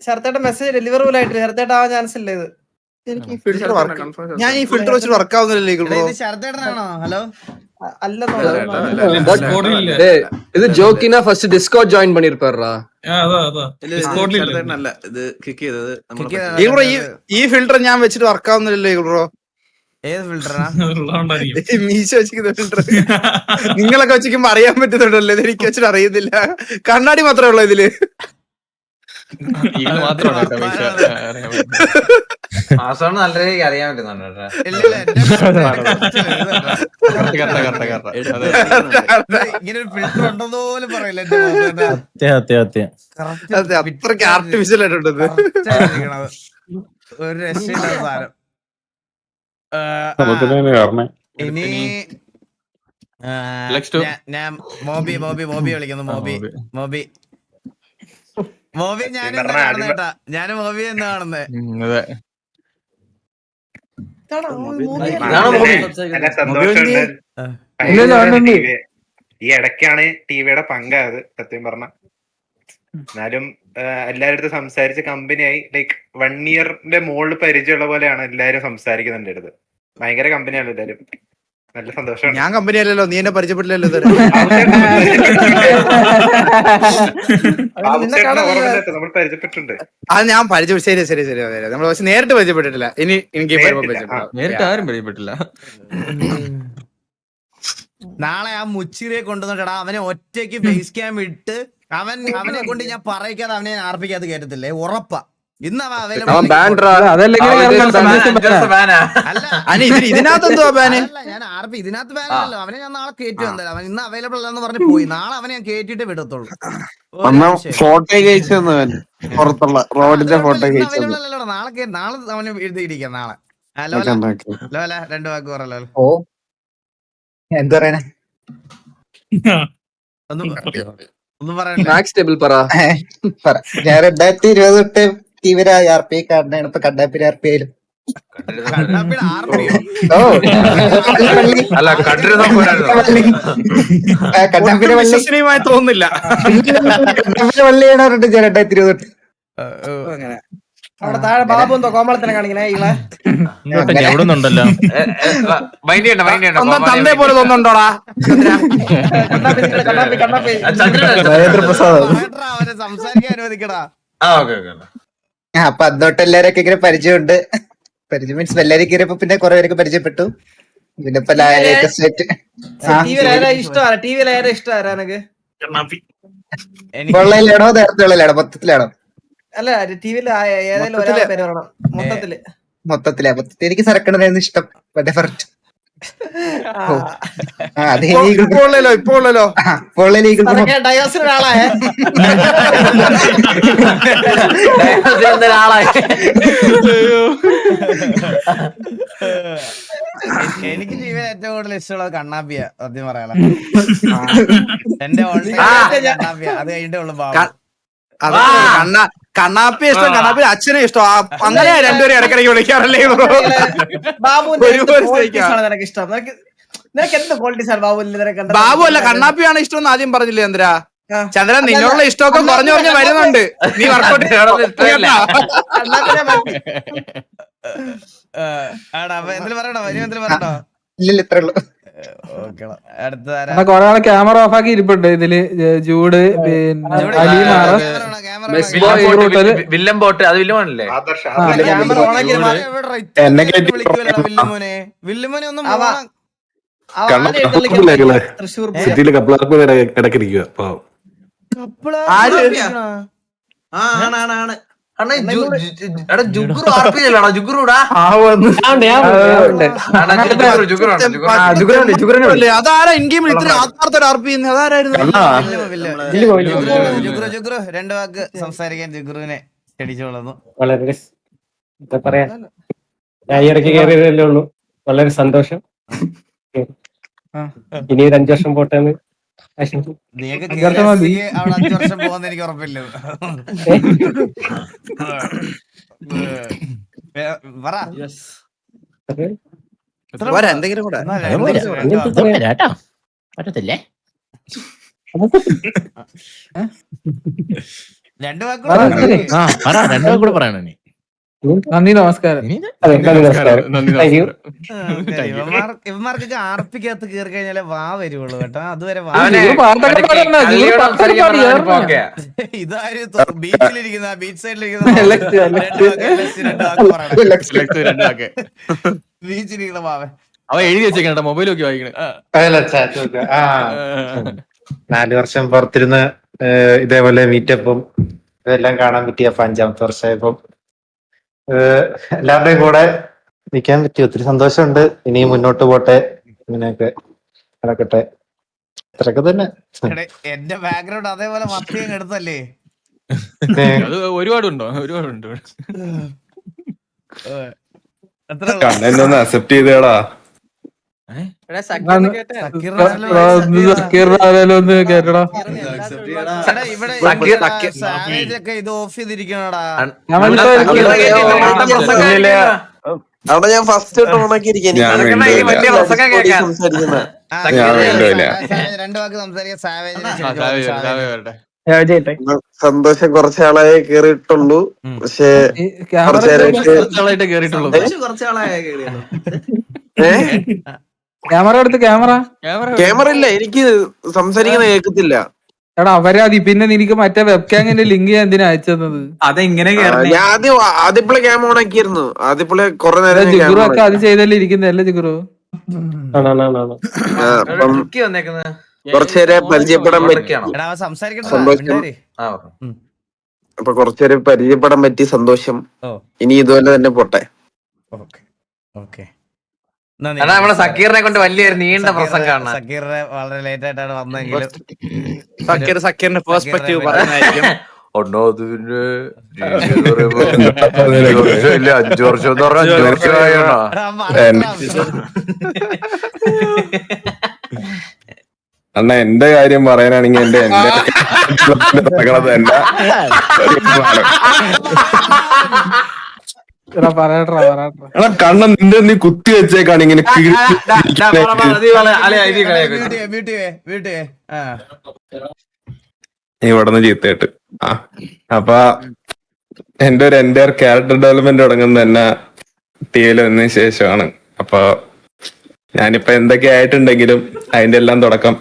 ശരത്തേട്ട മെസ്സേജ് ഡെലിവറബിൾ ആയിട്ട് ശരത്തേട്ട ആവാൻ ചാൻസ് ഇല്ല. ഇത്
ഞാൻ ഈ ഫിൽറ്റർ വെച്ചിട്ട് വർക്ക് ആവുന്നില്ലല്ലോ.
ശരത്തേട്ടനാണോ? ഹലോ
இது ஜோக்கினா ஃபர்ஸ்ட் டிஸ்கார்ட் ஜாயின் பண்ணிருப்பாருடா.
ഈ ഫിൽറ്റർ ഞാൻ വെച്ചിട്ട് വർക്ക് ആവുന്നില്ലല്ലോ ബ്രോ.
ഏത് ഫിൽറ്ററാ?
മീശ വെച്ചിരിക്കുന്ന ഫിൽറ്റർ നിങ്ങളൊക്കെ വെച്ചിരിക്കുമ്പോ അറിയാൻ പറ്റുന്നുണ്ടല്ലോ. ഇത് എനിക്ക് വെച്ചിട്ട് അറിയുന്നില്ല. കണ്ണാടി മാത്രമേ ഉള്ളൂ ഇതില്.
നല്ല രീതിക്ക് അറിയാൻ പറ്റുന്നുണ്ട്.
ഇങ്ങനെ ഒരു ഫിൽറ്റർ ഉണ്ടെന്ന് പോലും പറയില്ല.
അത്രയ്ക്ക് ആർട്ടിഫിഷ്യൽ ആയിട്ടുണ്ട്
ഒരു രക്ഷയില്ലാത്ത സാധനം. ഇനി ഞാൻ മോബി വിളിക്കുന്നു. മോബി ഞാനും കാണുന്നേട്ടാ. ഞാനും മോബി എന്ന് കാണുന്നേ.
ഈ ഇടയ്ക്കാണ് ടിവിയുടെ പങ്കായത് സത്യം പറഞ്ഞ. എന്നാലും എല്ലാവരുടെ സംസാരിച്ച് കമ്പനിയായി. ലൈക്ക് 1 yearന്റെ മുകളിൽ പരിചയമുള്ള പോലെയാണ് എല്ലാരും സംസാരിക്കുന്നത് എന്റെ അടുത്ത്. ഭയങ്കര കമ്പനിയാണ് എല്ലാരും. നല്ല സന്തോഷമാണ്.
ഞാൻ കമ്പനി അല്ലല്ലോ, നീ എന്നെ പരിചയപ്പെട്ടില്ലല്ലോ.
നമ്മൾ പരിചയപ്പെട്ടിട്ടുണ്ട്.
അത് ഞാൻ പരിചയം. ശരി നമ്മൾ പക്ഷെ നേരിട്ട് പരിചയപ്പെട്ടിട്ടില്ല. ഇനി എനിക്ക്
നേരിട്ട് ആരും പരിചയപ്പെട്ടില്ല.
നാളെ ആ മുച്ചിരിയെ കൊണ്ടുവന്നിട്ടാ അവനെ ഒറ്റയ്ക്ക് ഫേസ് ക്യാം ഇട്ട് അവനെ കൊണ്ട് ഞാൻ പറയിക്കാതെ അവനെ ആർപ്പിക്കാതെ കേട്ടത്തില്ലേ? ഉറപ്പാ. ഇന്ന് ഞാൻ ആർപ്പി ഇതിനകത്ത് ബാനല്ലോ. അവനെ ഞാൻ നാളെ കയറ്റി വന്നല്ലോ. അവൻ ഇന്ന് അവൈലബിൾ അല്ലെന്ന് പറഞ്ഞ് പോയി. നാളെ അവനെ ഞാൻ കേട്ടിട്ട് വിടത്തുള്ളൂ. നാളെ അവന് എഴുതിയിരിക്കാം. നാളെ ഹലോ 2 വാക്ക് പറയല്ലോ.
എന്താ പറയാ
ഒന്നും പറയാനില്ല.
ഞാൻ 2020 തൊട്ട് തീവ്ര RP കാണാണ്. ഇപ്പൊ കണ്ണാപ്പിന് RP ആയാലും കണ്ണാപ്പിനെ
വിശ്വസനീയമായി തോന്നുന്നില്ല.
വള്ളിയാണ് പറഞ്ഞിട്ട് ഞാൻ 2020 തൊട്ട്.
അവിടെ താഴെ ബാബു എന്തോ കോമളത്തിനെ കാണിക്കണേ.
എവിടുന്നുണ്ടല്ലോ
തന്റെ പോലെ തോന്നുന്നുണ്ടോടാ?
അവനെ സംസാരിക്കാൻ അനുവദിക്കടാ.
അപ്പൊ അന്നോട്ട് എല്ലാരൊക്കെ ഇങ്ങനെ പരിചയമുണ്ട്. പരിചയം മീൻസ് എല്ലാരും കയറിയപ്പോ പിന്നെ കുറെ പേരൊക്കെ പരിചയപ്പെട്ടു. പിന്നെ ഇപ്പൊ ലേറ്റസ്റ്റ് ആയിട്ട് ഉള്ളതിലാണോ നേരത്തെ ഉള്ളതിലാണോ മൊത്തത്തിലാണോ?
അല്ല ടിവിയിൽ ഏതെങ്കിലും ഒരാളെ പേര് പറയണം. മൊത്തത്തില്
മൊത്തത്തില് എനിക്ക് സരക്കണതായിരുന്നു ഇഷ്ടം.
ഇപ്പൊ ഉള്ളല്ലോ
ഡയോസിനൊരാളായ
എനിക്ക് ജീവൻ ഏറ്റവും കൂടുതൽ ഇഷ്ടമുള്ളത് കണ്ണാപ്പിയ സത്യം പറയാല. എന്റെ കണ്ണാപ്പിയ, അത് കഴിഞ്ഞിട്ടേ ഉള്ളു ബാബു.
കണ്ണാപ്പി ഇഷ്ടം, കണ്ണാപ്പി അച്ഛനും ഇഷ്ടം. അങ്ങനെ രണ്ടുപേരും ഇടയ്ക്കിടയ്ക്ക് വിളിക്കാറല്ലേ?
നിനക്ക് ഇഷ്ടം, നിനക്ക് എന്ത് ക്വാളിറ്റീസ് ആണ് ബാബു?
ബാബു അല്ല കണ്ണാപ്പിയാണ് ഇഷ്ടം എന്ന് ആദ്യം പറഞ്ഞില്ലേ ചന്ദ്ര? ചന്ദ്രൻ നിന്നോടുള്ള ഇഷ്ടമൊക്കെ കുറഞ്ഞു കുറഞ്ഞ് വരുന്നുണ്ട്. നീ വർക്കൗട്ട്
കൊറേ ആളെ ക്യാമറ ഓഫ് ആക്കി ഇരിപ്പുണ്ട് ഇതില്. ജൂഡ്, പിന്നെ അലിമാറ,
വില്ലൻ ബോട്ട്, അത് വില്ലുമോനല്ലേ?
സിറ്റിയില് കപ്പിളാർക്ക് ഇടക്കിരിക്കുക.
അതാരാ ഇൻ ഗെയിമിൽ ഇത്ര ആത്മാർത്ഥ ആർപ്പി? അതാരായിരുന്നു?
രണ്ടു വാക്ക് സംസാരിക്കാൻ ജുഗ്രുവിനെ ക്ഷണിച്ചോളുന്നു.
വളരെ എന്താ പറയാ, ഞാൻ ഈ ഇടയ്ക്ക് കയറിയതല്ലേ ഉള്ളൂ. വളരെ സന്തോഷം. ഇനി ഒരു 5 വർഷം പോട്ടെ എന്ന്
നീയൊക്കെ അവിടെ 5 വർഷം പോകുന്ന എനിക്ക് ഉറപ്പില്ല.
എന്തെങ്കിലും കൂടെ
പറ്റത്തില്ലേ?
രണ്ടു വാക്കൂടെ
പറയണ.
നന്ദി, നമസ്കാരം.
ഇവന്മാർക്കൊക്കെ ആർപ്പിക്കകത്ത് കയറി കഴിഞ്ഞാലേ വാ വരുവുള്ളൂ കേട്ടോ. അതുവരെ ഇതാരും ബീച്ചിലിരിക്കുന്ന, ബീച്ച് സൈഡിലിരിക്കുന്ന ബീച്ചിലിരിക്കുന്ന വാവൻ
അവ എഴുതി വെച്ചേക്കണ മൊബൈൽ നോക്കി വായിക്കണേ.
4 വർഷം പുറത്തിരുന്ന് ഇതേപോലെ മീറ്റപ്പും ഇതെല്ലാം കാണാൻ പറ്റിയ 5ാമത്തെ വർഷമായപ്പം എല്ലാവരുടെയും കൂടെ നിൽക്കാൻ പറ്റി. ഒത്തിരി സന്തോഷമുണ്ട്. ഇനിയും മുന്നോട്ട് പോട്ടെ, ഇങ്ങനെയൊക്കെ നടക്കട്ടെ. ഇത്രയൊക്കെ തന്നെ.
എന്റെ ബാക്ക്ഗ്രൗണ്ട് അതേപോലെ മത്തിയും എടുത്തല്ലേ?
ഒരുപാടുണ്ടോ? ഒരുപാടുണ്ട്.
കണ്ണൊന്ന് അക്സെപ്റ്റ് ചെയ്തേടാ.
ഇത് ഓഫ് ചെയ്തിരിക്കണടാ.
അവിടെ ഞാൻ ഫസ്റ്റ് ഓണാക്കിയിരിക്കുന്നു.
രണ്ടു വാക്ക് സംസാരിക്കാൻ
സന്തോഷം. കുറച്ചാളായി കേറിയിട്ടുള്ളൂ, പക്ഷേ
ക്യാമറ എടുത്ത്
ക്യാമറ ഇല്ല, എനിക്ക് സംസാരിക്കുന്ന കേൾക്കത്തില്ല.
എടാ അവരാതി. പിന്നെ നിനക്ക് മറ്റേ വെബ്കാമിന്റെ ലിങ്ക് ഞാൻ എന്തിനാ അയച്ചത്?
അതെങ്ങനെ ഞാൻ ആദ്യപ്പോഴേ ക്യാമറ ഓണാക്കിയിരുന്നു. ആദ്യപ്പോഴേ കുറെ നേരം
ജിഗുറു ഒക്കെ അത് ചെയ്തല്ലേ ഇരിക്കുന്നല്ലേ ജിഗുറു?
കുറച്ചേരെ പരിചയപ്പെടാൻ പറ്റി. അപ്പൊ കുറച്ചേരെ പരിചയപ്പെടാൻ പറ്റി. സന്തോഷം. ഇനി ഇതുപോലെ തന്നെ പോട്ടെ.
നമ്മളെ സക്കീറിനെ കൊണ്ട് വലിയൊരു നീണ്ട പ്രസംഗമാണ്.
സക്കീറിനെ വളരെ ലേറ്റ് ആയിട്ടാണ് വന്നെങ്കിലും
സക്കീറിന്റെ പെർസ്പെക്റ്റീവ് പറയുന്നതായിരിക്കും.
5 വർഷം എന്ന് പറഞ്ഞാൽ 5 വർഷമായാണ്.
അണ്ണ എന്റെ കാര്യം പറയാനാണെങ്കിൽ എന്റെ തന്നെ കണ്ണൻ നിന്റെ നീ കുത്തി വെച്ചേക്കാണ് ഇങ്ങനെ ഇവിടെ നിന്ന് ചീത്തയായിട്ട്. അപ്പൊ എന്റെ ഒരു എൻ്റയർ ക്യാരക്ടർ ഡെവലപ്മെന്റ് തുടങ്ങുന്നത് തന്നെ ടിവിയിൽ വന്നതിന് ശേഷമാണ്. അപ്പൊ ഞാനിപ്പോ എന്തൊക്കെ ആയിട്ടുണ്ടെങ്കിലും അതിന്റെ എല്ലാം തുടക്കം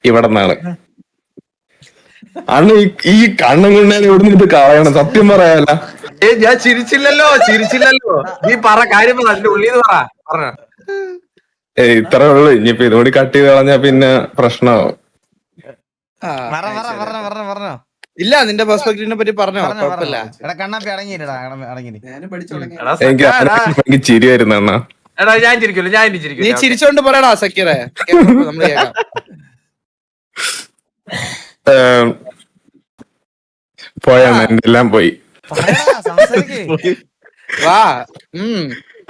ഇവിടെ നിന്നാണ്. അന്ന് ഈ കണ്ണും കൊണ്ടാണ് ഇവിടെ നിന്ന് ഇത് കളയണം. സത്യം പറയാല്ല.
ഞാൻ ചിരിച്ചില്ലല്ലോ. നീ പറ കാര്യം പറ.
ഇത്രേ ഉള്ളു. ഇനിയിപ്പോ ഇതുകൂടി കട്ട് ചെയ്ത് കളഞ്ഞാ പിന്നെ പ്രശ്നമാവും.
ഇല്ല, നിന്റെ പെർസ്പെക്റ്റീവിനെ പറ്റി പറഞ്ഞോ. കുഴപ്പമില്ല.
എനിക്ക് ചിരി വരുന്ന അണ്ണാ.
എടാ ഞാൻ ചിരിക്കില്ല, ഞാൻ
നീ
ചിരിക്കില്ല.
ചിരിച്ചോണ്ട് പറയടാ സക്കീറെ, നമ്മള് കേൾക്കാം.
പോയാണ് എന്റെ എല്ലാം പോയി.
വാ.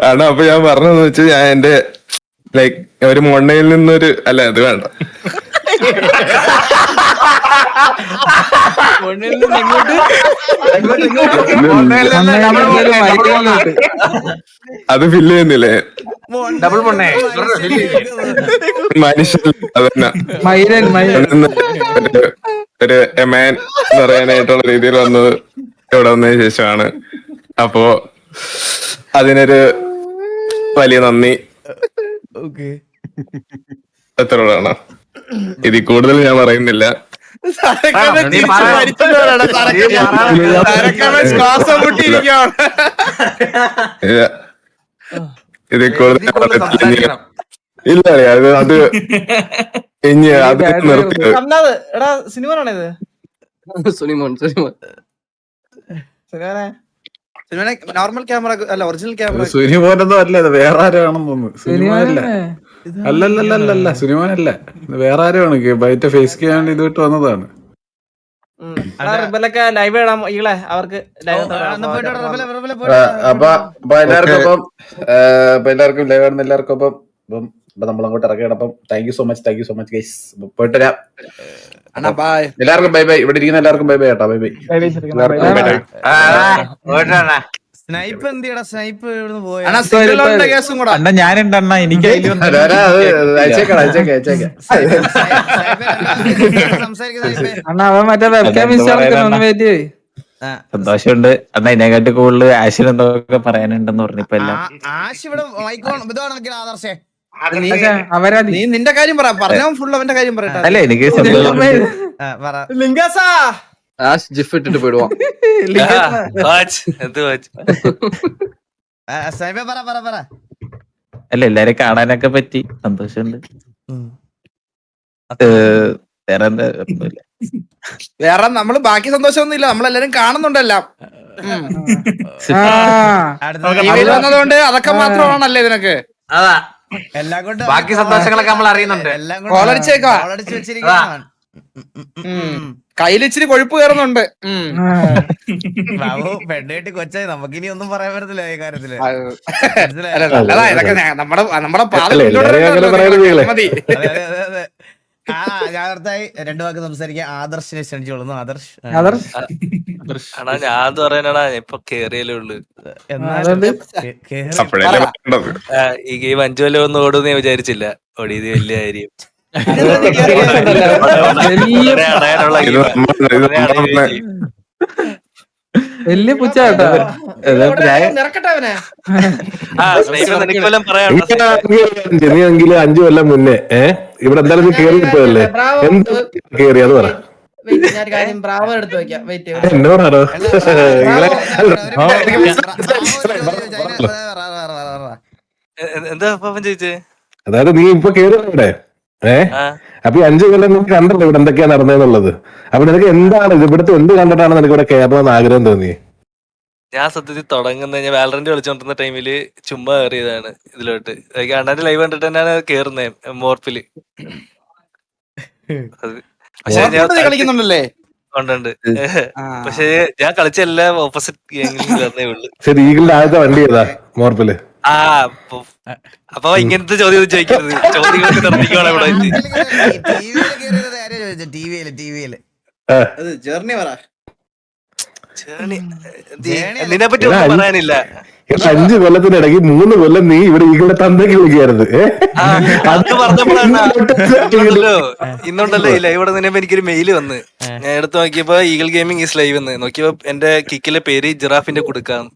ആണ് അപ്പൊ ഞാൻ പറഞ്ഞതെന്ന് വെച്ചാൽ ഞാൻ എന്റെ ലൈക്ക് ഒരു മൊണ്ണയിൽ നിന്നൊരു അല്ല അത് വേണ്ട, അത് ഫില്ല് ചെയ്യുന്നില്ലേ
ഡബിൾ മൊണ്ണേ
മനുഷ്യൻ അതന്നെ ഒരു എമാൻ എന്ന് പറയാനായിട്ടുള്ള രീതിയിൽ വന്നത് ഇവിടെ വന്നതിന് ശേഷമാണ്. അപ്പോ അതിനൊരു വലിയ നന്ദി. എത്രയോടാണ് ഇതിൽ കൂടുതൽ ഞാൻ പറയുന്നില്ല. ഇതിൽ കൂടുതൽ ഇല്ല അത് അത് ഇനി അത് നിർത്തിയത്.
എടാ സിനിമയാണിത്.
സുനിമോൻ
നോർമൽ ക്യാമറ അല്ല, ഒറിജിനൽ ക്യാമറ.
സുനിമോനൊന്നും അല്ല, ഇത് വേറെ ആരും ആണെന്ന് തോന്നുന്നു. സുനിമോനല്ല, അല്ലല്ലല്ല സുനിമോനല്ല, വേറെ ആരും ആണ്. ബൈറ്റ ഫേസ് ചെയ്യാൻ ഇത് വിട്ട് വന്നതാണ്.
ലൈവ് ഇടാം ഈളെ, അവർക്ക്
അപ്പൊ എല്ലാവർക്കും ലൈവ് ആണെന്ന് എല്ലാവർക്കും അപ്പം നമ്മൾ അങ്ങോട്ട് ഇറങ്ങിയാണ്. അപ്പം thank you so much guys. പോയിട്ട് വരാം. എല്ലാവർക്കും ബൈ ബൈ. ഇവിടെ ഇരിക്കുന്ന എല്ലാവർക്കും ബൈ ബൈ കേട്ടോ. Bye bye.
സ്നൈപ്പ് എന്തിയടാ? സ്നൈപ്പ് ഇവിടുന്ന് പോയ
അണ്ണ ഞാനുണ്ടണ്ണ, എനിക്ക്
അണ്ണാ അവൻ മറ്റേ വെബ്കാം ഇൻസ്റ്റാൾ വെയിറ്റ്.
സന്തോഷമുണ്ട് അണ്ണ. ഇതിനെക്കാട്ടി കൂടുതൽ ആശയം എന്തൊക്കെ പറയാനുണ്ടെന്ന് പറഞ്ഞപ്പോ എല്ലാം
ആശ് ഇവിടെ ഇതാണ് ആദർശേ.
നീ നിന്റെ കാര്യം പറഞ്ഞവൻ ഫുൾ അവന്റെ കാര്യം പറയട്ടെ.
അല്ല എനിക്ക്
ജിഫ് ഇട്ടിട്ട് പോയിടുവാൻ.
അല്ല എല്ലാരും കാണാനൊക്കെ പറ്റി, സന്തോഷമുണ്ട്. വേറെ എന്താ
വേറെ നമ്മള് ബാക്കി സന്തോഷമൊന്നും ഇല്ല, നമ്മളെല്ലാരും കാണുന്നുണ്ടെല്ലാം. വന്നതുകൊണ്ട് അതൊക്കെ മാത്രമാണല്ലേ ഇതിനൊക്കെ.
അതാ
എല്ലാം കൊണ്ട്
ബാക്കി സന്തോഷങ്ങളൊക്കെ നമ്മൾ അറിയുന്നുണ്ട്.
കയ്യിലിച്ചിരി കൊഴുപ്പ് കയറുന്നുണ്ട്.
ബാബു പെണ്ണേട്ടി കൊച്ചായി, നമുക്കിനി ഒന്നും പറയാൻ പറ്റത്തില്ല ഈ കാര്യത്തില്.
ഇതൊക്കെ നമ്മുടെ മതി.
ഞാൻ അടുത്തായി 2 വാക്ക് സംസാരിക്കാൻ ആദർശിനെ ക്ഷണിച്ചോളുന്നു. ആദർശ്
ഞാൻ പറയാനാ ഇപ്പൊ കേറിയല്ലേ ഉള്ളു. ഈ ഗെയിം 5 കൊല്ലം ഒന്നും ഓടുന്ന് ഞാൻ വിചാരിച്ചില്ല. ഓടിയത് വലിയ കാര്യം.
വലിയ പുച്ചാട്ടോ.
നീയെങ്കിലും 5 കൊല്ലം മുന്നേ ഇവിടെ എന്തായാലും നീ കേറി കിട്ടുമല്ലേ? എന്താ കേറി അത് പറ.
ബ്രാവോ എടുത്ത് വെക്കാം.
എന്നോടാണോ?
എന്താ ചോദിച്ചേ?
അതായത് നീ ഇപ്പൊ കേറുക ഇവിടെ അപ്പൊ 5 കൊല്ലം നീ കണ്ടല്ലോ ഇവിടെ എന്തൊക്കെയാ നടന്നതെന്നുള്ളത്. അപ്പൊ നിനക്ക് എന്താണ് ഇവിടുത്തെ എന്ത് കണ്ടിട്ടാണ് നിനക്ക് ഇവിടെ കയറണമെന്ന് ആഗ്രഹം തോന്നി?
ഞാൻ സത്യത്തിൽ തുടങ്ങുന്ന ഞാൻ വാലറന്റ് കളിച്ചോണ്ടിരുന്ന ടൈമില് ചുമ്മാ കയറിയതാണ് ഇതിലോട്ട്. അണ്ണാന്റെ ലൈവ് കണ്ടിട്ട് തന്നെയാണ് കേറുന്നത് മോർപ്പില്. പക്ഷെ
കളിക്കുന്നുണ്ടല്ലേ?
ഉണ്ട്. പക്ഷെ ഞാൻ കളിച്ച എല്ലാം ഓപ്പോസിറ്റ് ഗെയിമിൽ കയറുന്നേ ഉള്ളു.
ശരി, ഈഗിളിന്റെ ആദ്യത്തെ വണ്ടി ഏതാ മോർപ്പില്?
അപ്പൊ ഇങ്ങനത്തെ ചോദ്യം ചോദിക്കരുത്. ചോദ്യങ്ങൾക്ക് നിർത്തിക്കോളാം ഇവിടെ. നിന്നെ പറ്റി ഒന്നും പറയാനില്ല.
5 കൊല്ലത്തിനിടയ്ക്ക് 3 കൊല്ലം നീ ഇവിടെ ഈഗിളിന്റെ തന്തയ്ക്ക് വിളിക്കായിരുന്നു.
അത് പറഞ്ഞപ്പോഴല്ലോ ഇന്നുണ്ടല്ലോ ഇല്ല ഇവിടെ നിന്നപ്പോ എനിക്കൊരു മെയില് വന്ന്. ഞാൻ എടുത്ത് നോക്കിയപ്പോ ഈഗിൾ ഗെയിമിംഗ് ഈസ് ലൈവ് എന്ന് നോക്കിയപ്പോ എന്റെ കിക്കിലെ പേര് ജിറാഫിന്റെ കുടുക്കാന്ന്.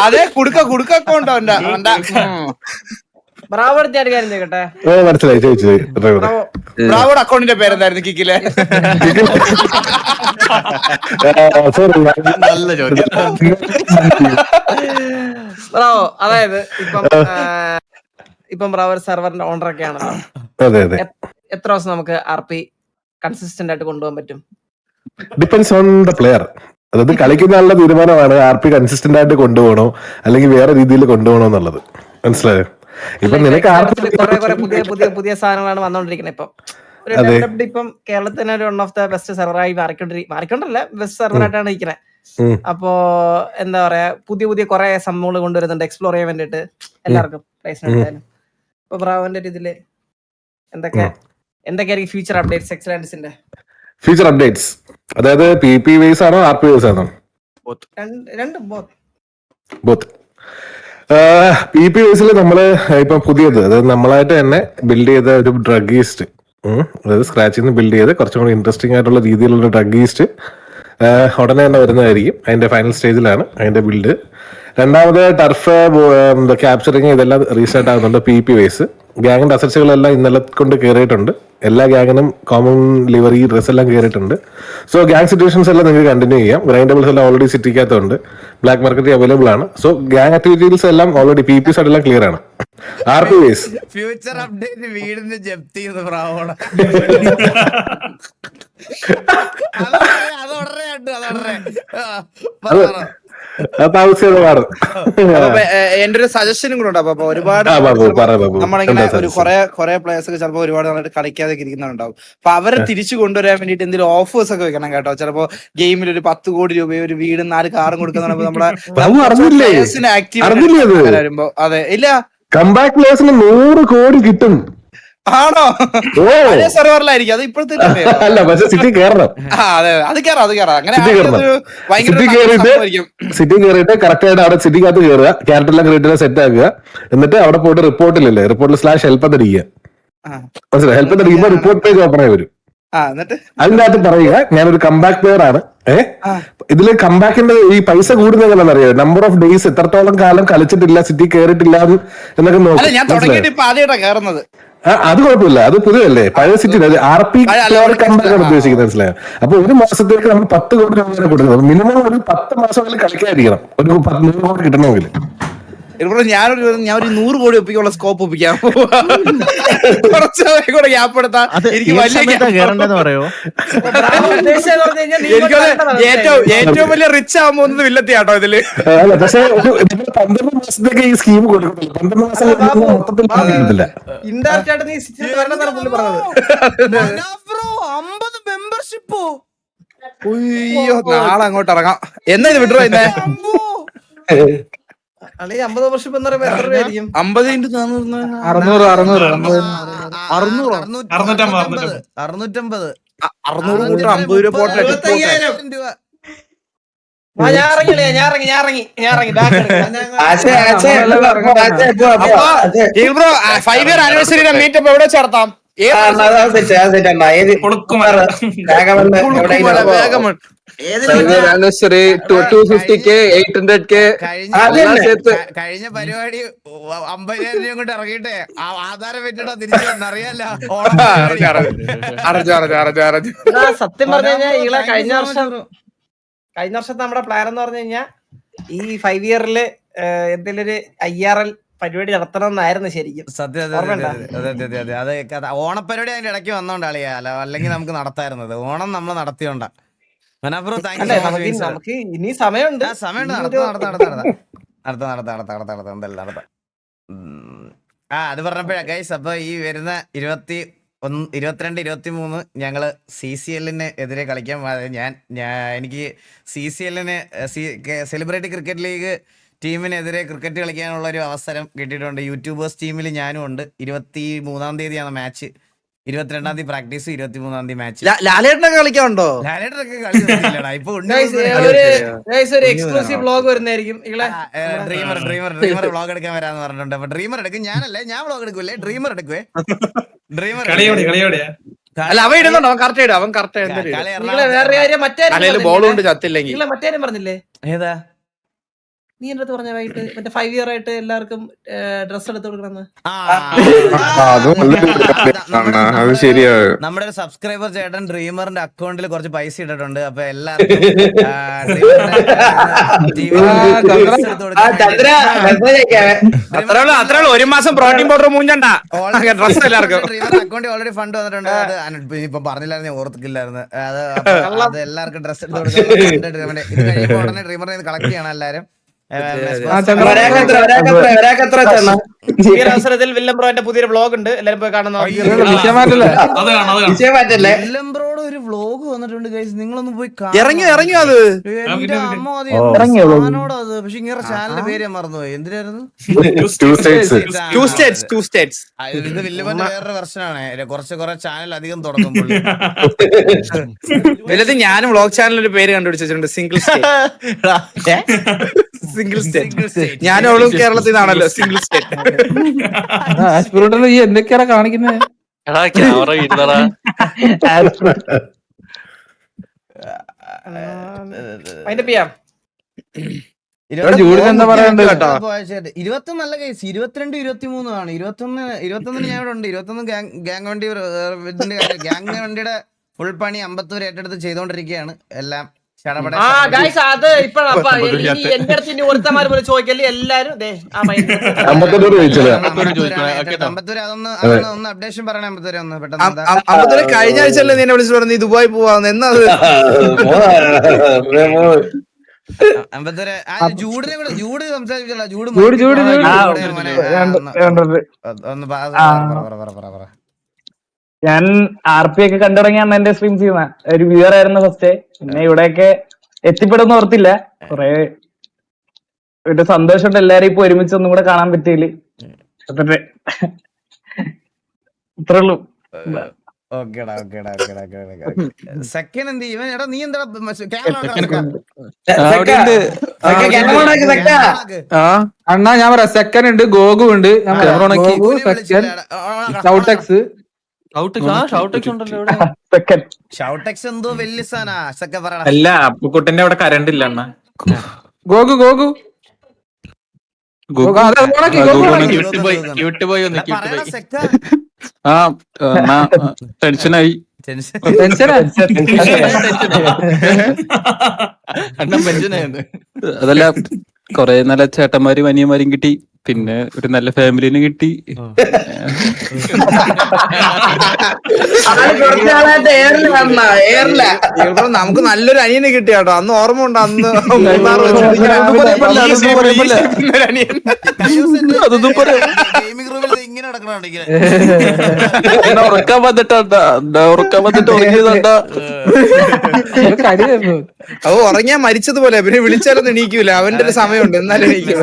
അതെ, കുടുക്ക അക്കൗണ്ട്
മനസ്സിലായി. ചോദിച്ചു
ബ്രാവോയുടെ അക്കൗണ്ടിന്റെ പേരെന്തായിരുന്നു കിക്കിലെ?
ബ്രാവോ അതായത് ഇപ്പം ബ്രാവോ സെർവറിന്റെ ഓണർ ഒക്കെ ആണല്ലോ. എത്ര ദിവസം നമുക്ക് RP കൺസിസ്റ്റന്റ് ആയിട്ട് കൊണ്ടുപോകാൻ പറ്റും?
Depends on the player. അതായത് കളിക്കുന്ന ആളുടെ തീരുമാനമാണ് RP കൺസിസ്റ്റന്റ് ആയിട്ട് കൊണ്ടുപോകണോ അല്ലെങ്കിൽ വേറെ രീതിയിൽ കൊണ്ടുപോകണോ എന്നുള്ളത്. മനസ്സിലായോ? ഇപ്പൊ നിനക്ക്
പുതിയ സാധനങ്ങളാണ് വന്നോണ്ടിരിക്കുന്നത് ഇപ്പം. ഒരു ഡെവലപ്ഡ് ഇപ്പം കേരളത്തിന് ഒരു വൺ ഓഫ് ദ ബെസ്റ്റ് സെർവറായി മാറിക്കൊണ്ടല്ല ബെസ്റ്റ് സെർവറായിട്ടാണ് ഇരിക്കുന്നത്. അപ്പോ എന്താ പറയാ, പുതിയ കുറെ സംഭവങ്ങൾ കൊണ്ടുവരുന്നുണ്ട് എക്സ്പ്ലോർ ചെയ്യാൻ വേണ്ടിട്ട് എല്ലാവർക്കും പ്ലേസിനെടുത്താലും. ഇപ്പൊ ബ്രാവോന്റെ ഇതില് എന്തൊക്കെയായിരിക്കും ഫ്യൂച്ചർ അപ്ഡേറ്റ്സ് എക്സലൻസിന്റെ?
ഫ്യൂച്ചർ അപ്ഡേറ്റ്സ് അതായത് PP വൈസ് ആണോ RP വൈസ് ആണോ?
രണ്ടും
ബോത്ത്. PP വൈസിൽ നമ്മള് ഇപ്പൊ പുതിയത്, അതായത് നമ്മളായിട്ട് തന്നെ ബിൽഡ് ചെയ്ത ഒരു ഡ്രഗ് ഈസ്റ്റ്, അതായത് സ്ക്രാച്ചിൽ നിന്ന് ബിൽഡ് ചെയ്ത് കുറച്ചും കൂടി ഇൻട്രസ്റ്റിംഗ് ആയിട്ടുള്ള രീതിയിലുള്ള ഡ്രഗ് ഈസ്റ്റ് ഉടനെ തന്നെ വരുന്നതായിരിക്കും. അതിന്റെ ഫൈനൽ സ്റ്റേജിലാണ് അതിന്റെ ബിൽഡ്. രണ്ടാമത് ടർഫ് ക്യാപ്ചറിങ് ഇതെല്ലാം റീസ്റ്റാർട്ട് ആകുന്നുണ്ട്. PP വൈസ് ഗ്യാങ്ങിന്റെ അസറ്റ്സുകളെല്ലാം ഇന്നലെ കൊണ്ട് കയറിയിട്ടുണ്ട്. എല്ലാ ഗ്യാങ്ങിനും കോമൺ ലിവറി ഡ്രസ് എല്ലാം കയറിയിട്ടുണ്ട്. സോ ഗ്യാങ് സിറ്റുവേഷൻസ് എല്ലാം നിങ്ങൾക്ക് കണ്ടിന്യൂ ചെയ്യാം. ഗ്രൈൻഡബിൾസ് എല്ലാം ഓൾറെഡി സിറ്റിക്കകത്തുണ്ട്, ബ്ലാക്ക് മാർക്കറ്റിൽ അവൈലബിൾ ആണ്. സോ ഗ്യാങ് ആക്ടിവിറ്റീസ് എല്ലാം ഓൾറെഡി PP സൈഡ് എല്ലാം ക്ലിയർ ആണ്. RP വൈസ്
ഫ്യൂച്ചർ അപ്ഡേറ്റ് വീടിന് ജപ്തി ചെയ്ത് ബ്രാവോണ
എന്റെ ഒരു സജഷനും കൂടെ ഉണ്ട്. അപ്പൊ ഒരുപാട് നമ്മളിങ്ങനെ ഒരു കുറെ പ്ലേയേഴ്സ് ഒക്കെ ചിലപ്പോ ഒരുപാട് നന്നായിട്ട് കളിക്കാതെ ഇരിക്കുന്നുണ്ടാവും. അപ്പൊ അവരെ തിരിച്ചു കൊണ്ടുവരാൻ വേണ്ടിട്ട് എന്തെങ്കിലും ഓഫേഴ്സ് ഒക്കെ വെക്കണം കേട്ടോ. ചിലപ്പോ ഗെയിമിൽ ഒരു 10 കോടി രൂപ ഒരു വീടും 4 കാറും കൊടുക്കുന്ന നമ്മുടെ ആക്റ്റീവ് വരുമ്പോ. അതെ, ഇല്ല
കംബാക്ക് പ്ലേയേഴ്സിന് 100 കോടി കിട്ടും.
ആണോ? സെർവറിലായിരിക്കും അത് ഇപ്പോഴത്തെ
അല്ല, പക്ഷെ സിറ്റി കയറണം.
അതെ, അത് കയറാം. അങ്ങനെ
സിറ്റി കയറിയിട്ട് കറക്റ്റ് ആയിട്ട് അവിടെ സിറ്റിക്കകത്ത് കയറുക, ക്യാരക്ടറെല്ലാം ക്രിയേറ്റ് സെറ്റ് ആക്കുക. എന്നിട്ട് അവിടെ പോയിട്ട് റിപ്പോർട്ടിൽ /help എന്നടിക്കുക. മനസ്സിലായി? ഹെൽപ്പ് എന്നടിക്കുമ്പോ റിപ്പോർട്ട് പേജ് ഓപ്പൺ ആയി വരും. അതിന്റെ അകത്ത് പറയുക ഞാനൊരു കംബാക്ക് പ്ലെയർ ആണ്. ഇതില് കംബാക്കിന്റെ ഈ പൈസ കൂടുന്നതെന്ന് അറിയാം. നമ്പർ ഓഫ് ഡേയ്സ്, എത്രത്തോളം കാലം കളിച്ചിട്ടില്ല, സിറ്റി കയറിയിട്ടില്ല എന്നൊക്കെ നോക്കും. അത് കുഴപ്പമില്ല, അത് പുതിയല്ലേ. പഴയ സിറ്റി RP കംബാക്ക് ആണ് ഉദ്ദേശിക്കുന്നത്. മനസ്സിലായോ? അപ്പൊ 1 മാസത്തേക്ക് നമ്മൾ 10 കോടി രൂപ വരെ കൊടുക്കുന്നത്. മിനിമം ഒരു 10 മാസമെങ്കിലും കളിക്കാതിരിക്കണം ഒരു 100 കോടി കിട്ടണമെങ്കിൽ.
ഞാൻ ഒരു 100 കോടി ഒപ്പിക്കാനുള്ള സ്കോപ്പ് ഒപ്പിക്കാൻ കുറച്ചുകൂടെ ഗ്യാപ്പ് എടുത്താൽ എനിക്ക് ഏറ്റവും വലിയ റിച്ച് ആവാൻ പോകുന്നത് വില്ലത്തിയാട്ടോ ഇതില്.
പക്ഷേ 12 മാസത്തേക്ക് ഈ സ്കീം കൊടുക്കത്തില്ല. 12 മാസം മൊത്തത്തിൽ കിട്ടത്തില്ല.
ഇൻഡയറക്റ്റ് ആയിട്ട് നീ മെമ്പർഷിപ്പോ?
അയ്യോ, നാളെ അങ്ങോട്ട് ഇറങ്ങാം. എന്നാ ഇത് വിഡ്രോ ചെയ്യുന്നേ?
50 മെമ്പർഷിപ്പ് എന്ന് പറയുമ്പോ എത്ര രൂപയായിരിക്കും?
50 × 600 രൂപ പോട്ടെ.
ഞാൻ ഇറങ്ങി.
5 ഇയർ ആനിവേഴ്സറി മീറ്റപ്പ് എവിടെ ചേർത്താം?
കഴിഞ്ഞ പരിപാടി 50,000 രൂപ കൊണ്ട് ഇറങ്ങിട്ടെ ആധാരം വെച്ചിട്ടാ തിരിച്ചു അറിയാലോ.
സത്യം പറഞ്ഞു കഴിഞ്ഞാൽ കഴിഞ്ഞ വർഷത്തെ നമ്മുടെ പ്ലാൻ എന്ന് പറഞ്ഞു കഴിഞ്ഞാൽ ഈ 5 ഇയറില് എന്തെങ്കിലും ഒരു IRL പരിപാടി നടത്തണം എന്നായിരുന്നു ശരിക്കും.
സത്യം. അതെ, ഓണപ്പരിപാടി അതിന്റെ ഇടയ്ക്ക് വന്നോണ്ട് അളിയാ, അല്ലെങ്കിൽ നമുക്ക് നടത്തായിരുന്നത്. ഓണം നമ്മൾ നടത്തിയോണ്ടാ.
നമുക്ക് ഇനി സമയമുണ്ട്.
അത് പറഞ്ഞപ്പോഴാ ഗൈസ്. അപ്പൊ ഈ വരുന്ന 22, 23 ഞങ്ങള് CCLന് എതിരെ കളിക്കാൻ എനിക്ക് CCLന് സെലിബ്രിറ്റി ക്രിക്കറ്റ് ലീഗ് ടീമിനെതിരെ ക്രിക്കറ്റ് കളിക്കാനുള്ള ഒരു അവസരം കിട്ടിയിട്ടുണ്ട്. യൂട്യൂബേഴ്സ് ടീമിൽ ഞാനും ഉണ്ട്. 23-ാം തീയതിയാണ് മാച്ച്. 22-ാം തീയതി പ്രാക്ടീസ്, 23-ാം തീയതി മാച്ച്.
ലാലേട്ടനൊക്കെ കളിക്കാനുണ്ടോ?
ലാലേട്ടനൊക്കെ കളിക്കുന്നില്ലടാ ഇപ്പൊ.
എക്സ്ക്ലൂസീവ് വ്ലോഗ് വരുന്നതായിരിക്കും.
ഡ്രീമർ വ്ലോഗ് എടുക്കാൻ വരാന്ന് പറഞ്ഞിട്ടുണ്ട്. അപ്പൊ ഡ്രീമർ എടുക്കും. ഞാനല്ലേ, ഞാൻ വ്ലോഗ് എടുക്കൂല്ലേ, ഡ്രീമർ എടുക്കുവേ. ഡ്രീമർ
അല്ല, അവൻ ഇടുന്നുണ്ടോ? അവൻ കറക്റ്റ് അവൻ കറക്റ്റ്.
വേറെ കാര്യം, മറ്റേ
ബോളുണ്ട് ചത്തില്ലെങ്കിൽ
മറ്റേ പറഞ്ഞില്ലേ?
ഏതാ?
നീ എന്റെ അടുത്ത് പറഞ്ഞ വൈകിട്ട് മറ്റേ 5 year ആയിട്ട് എല്ലാവർക്കും ഡ്രസ് എടുത്ത് കൊടുക്കണമെന്ന്.
അത് ശരിയാ. നമ്മുടെ ഒരു സബ്സ്ക്രൈബർ ചേട്ടൻ ഡ്രീമറിന്റെ അക്കൗണ്ടിൽ കുറച്ച് പൈസ ഇട്ടിട്ടുണ്ട്. അപ്പൊ എല്ലാവർക്കും
അത്രേ ഒരു മാസം പ്രോട്ടീൻ പൗഡർ മൂഞ്ചണ്ട ഡ്രസ് എല്ലാവർക്കും
അക്കൗണ്ടിൽ ഓൾറെഡി ഫണ്ട് വന്നിട്ടുണ്ട്. അത് ഇപ്പൊ പറഞ്ഞില്ലായിരുന്നു, ഓർത്തില്ലായിരുന്നു. അത് എല്ലാവർക്കും ഡ്രസ് എടുത്ത് കൊടുക്കാൻ ഇത് കഴിയുമ്പോൾ ഉടനെ ഡ്രീമറിനെ കളക്ട് ചെയ്യണം എല്ലാരും.
ഈ അവസരത്തിൽ വില്ലം ബ്രോന്റെ പുതിയൊരു വ്ലോഗ് ഉണ്ട്, എല്ലാരും പോയി കാണുന്ന.
വില്ലംബ്രോയുടെ ഒരു വ്ലോഗ് വന്നിട്ടുണ്ട് ഗൈസ്, നിങ്ങളൊന്ന് പോയി
ഇറങ്ങി അത്
അത്. പക്ഷെ ഇങ്ങനെ ചാനലിന്റെ പേര് ഞാൻ മറന്നുപോയി. എന്തിനായിരുന്നു? ഇത് വില്ലംബ്രോന്റെ വേറൊരു വെർഷനാണ്. കുറെ ചാനൽ അധികം തുടങ്ങുമ്പോൾ
വലുത് ഞാനും വ്ലോഗ് ചാനലിന്റെ പേര് കണ്ടുപിടിച്ചിട്ടുണ്ട്, സിംഗിൾ സ്റ്റേറ്റ്. ഞാനും കേരളത്തിൽ നിന്നാണല്ലോ, സിംഗിൾ സ്റ്റേറ്റ്.
ഈ എന്തൊക്കെയാണ് കാണിക്കുന്നത്?
എന്താ പറയണ്ടത് കേട്ടോ. 21 നല്ല കേസ്, 22, 23 ആണ്. 21 ഞാൻ ഇവിടെ ഉണ്ട്. 21 ഗ്യാങ് വണ്ടിയുടെ ഫുൾ പണി അമ്പത്തൂർ ഏറ്റെടുത്ത് ചെയ്തോണ്ടിരിക്കുകയാണ് എല്ലാം.
അത് ഇപ്പഴാ എന്റെ അടുത്ത് ഇനി ഒരുത്തമാര് പോലെ ചോദിക്കല്ലേ എല്ലാരും.
അമ്പത്തൂര് അതൊന്ന് അപ്ഡേഷൻ പറയണേ. അമ്പത്തൂര് ഒന്ന് പെട്ടെന്ന്.
അമ്പത്തൂര് കഴിഞ്ഞ ആഴ്ചയല്ലേ നീ എന്നെ വിളിച്ചു പറഞ്ഞു ദുബായ് പോവാന്ന്. എന്നത്
അമ്പത്തൂര് ജൂഡ് സംസാരിച്ചല്ലോ. ഒന്ന് പറ.
ഞാൻ RP ഒക്കെ കണ്ടുടങ്ങിയാണ് എന്റെ സ്ട്രീം ചെയ്യുന്ന ഒരു വ്യൂവർ ആയിരുന്നു ഫസ്റ്റ്. പിന്നെ ഇവിടെയൊക്കെ എത്തിപ്പെടുന്ന ഓർത്തില്ല. കൊറേ ഒരു സന്തോഷമുണ്ട് എല്ലാരും ഇപ്പൊ ഒരുമിച്ച് ഒന്നും കൂടെ കാണാൻ പറ്റിയില്ല. ഇത്രേ ഉള്ളൂ.
സെക്കൻഡ് എന്ത് ചെയ്യും? എടാ നീ എന്താ
അണ്ണാ ഞാൻ പറയാം. സെക്കൻഡ് ഉണ്ട്, ഗോഗു ഉണ്ട്, ഷൗട്ടെക്സ്
എന്തോ വലിയ സാധനം.
അല്ല അപ്പുക്കുട്ടന്റെ അവിടെ കറണ്ട് ഇല്ല അണ്ണ.
ഗോഗു
ടെൻഷനായി. അതല്ല, കൊറേ നല്ല ചേട്ടന്മാരും അനിയന്മാരും കിട്ടി, പിന്നെ ഒരു നല്ല ഫാമിലിനെ കിട്ടി.
നമുക്ക് നല്ലൊരു അനിയനെ കിട്ടി കേട്ടോ. അന്ന് ഓർമ്മ ഉണ്ട്, അന്ന്
ഇങ്ങനെ
ഉറക്കാൻ വന്നിട്ട് ഉറങ്ങിയതാ.
അത് ഉറങ്ങിയാ മരിച്ചതുപോലെ, പിന്നെ വിളിച്ചാലൊന്നും എണീക്കൂല. അവന്റെ ഒരു സമയമുണ്ട്, എന്നാലും എണീക്കും.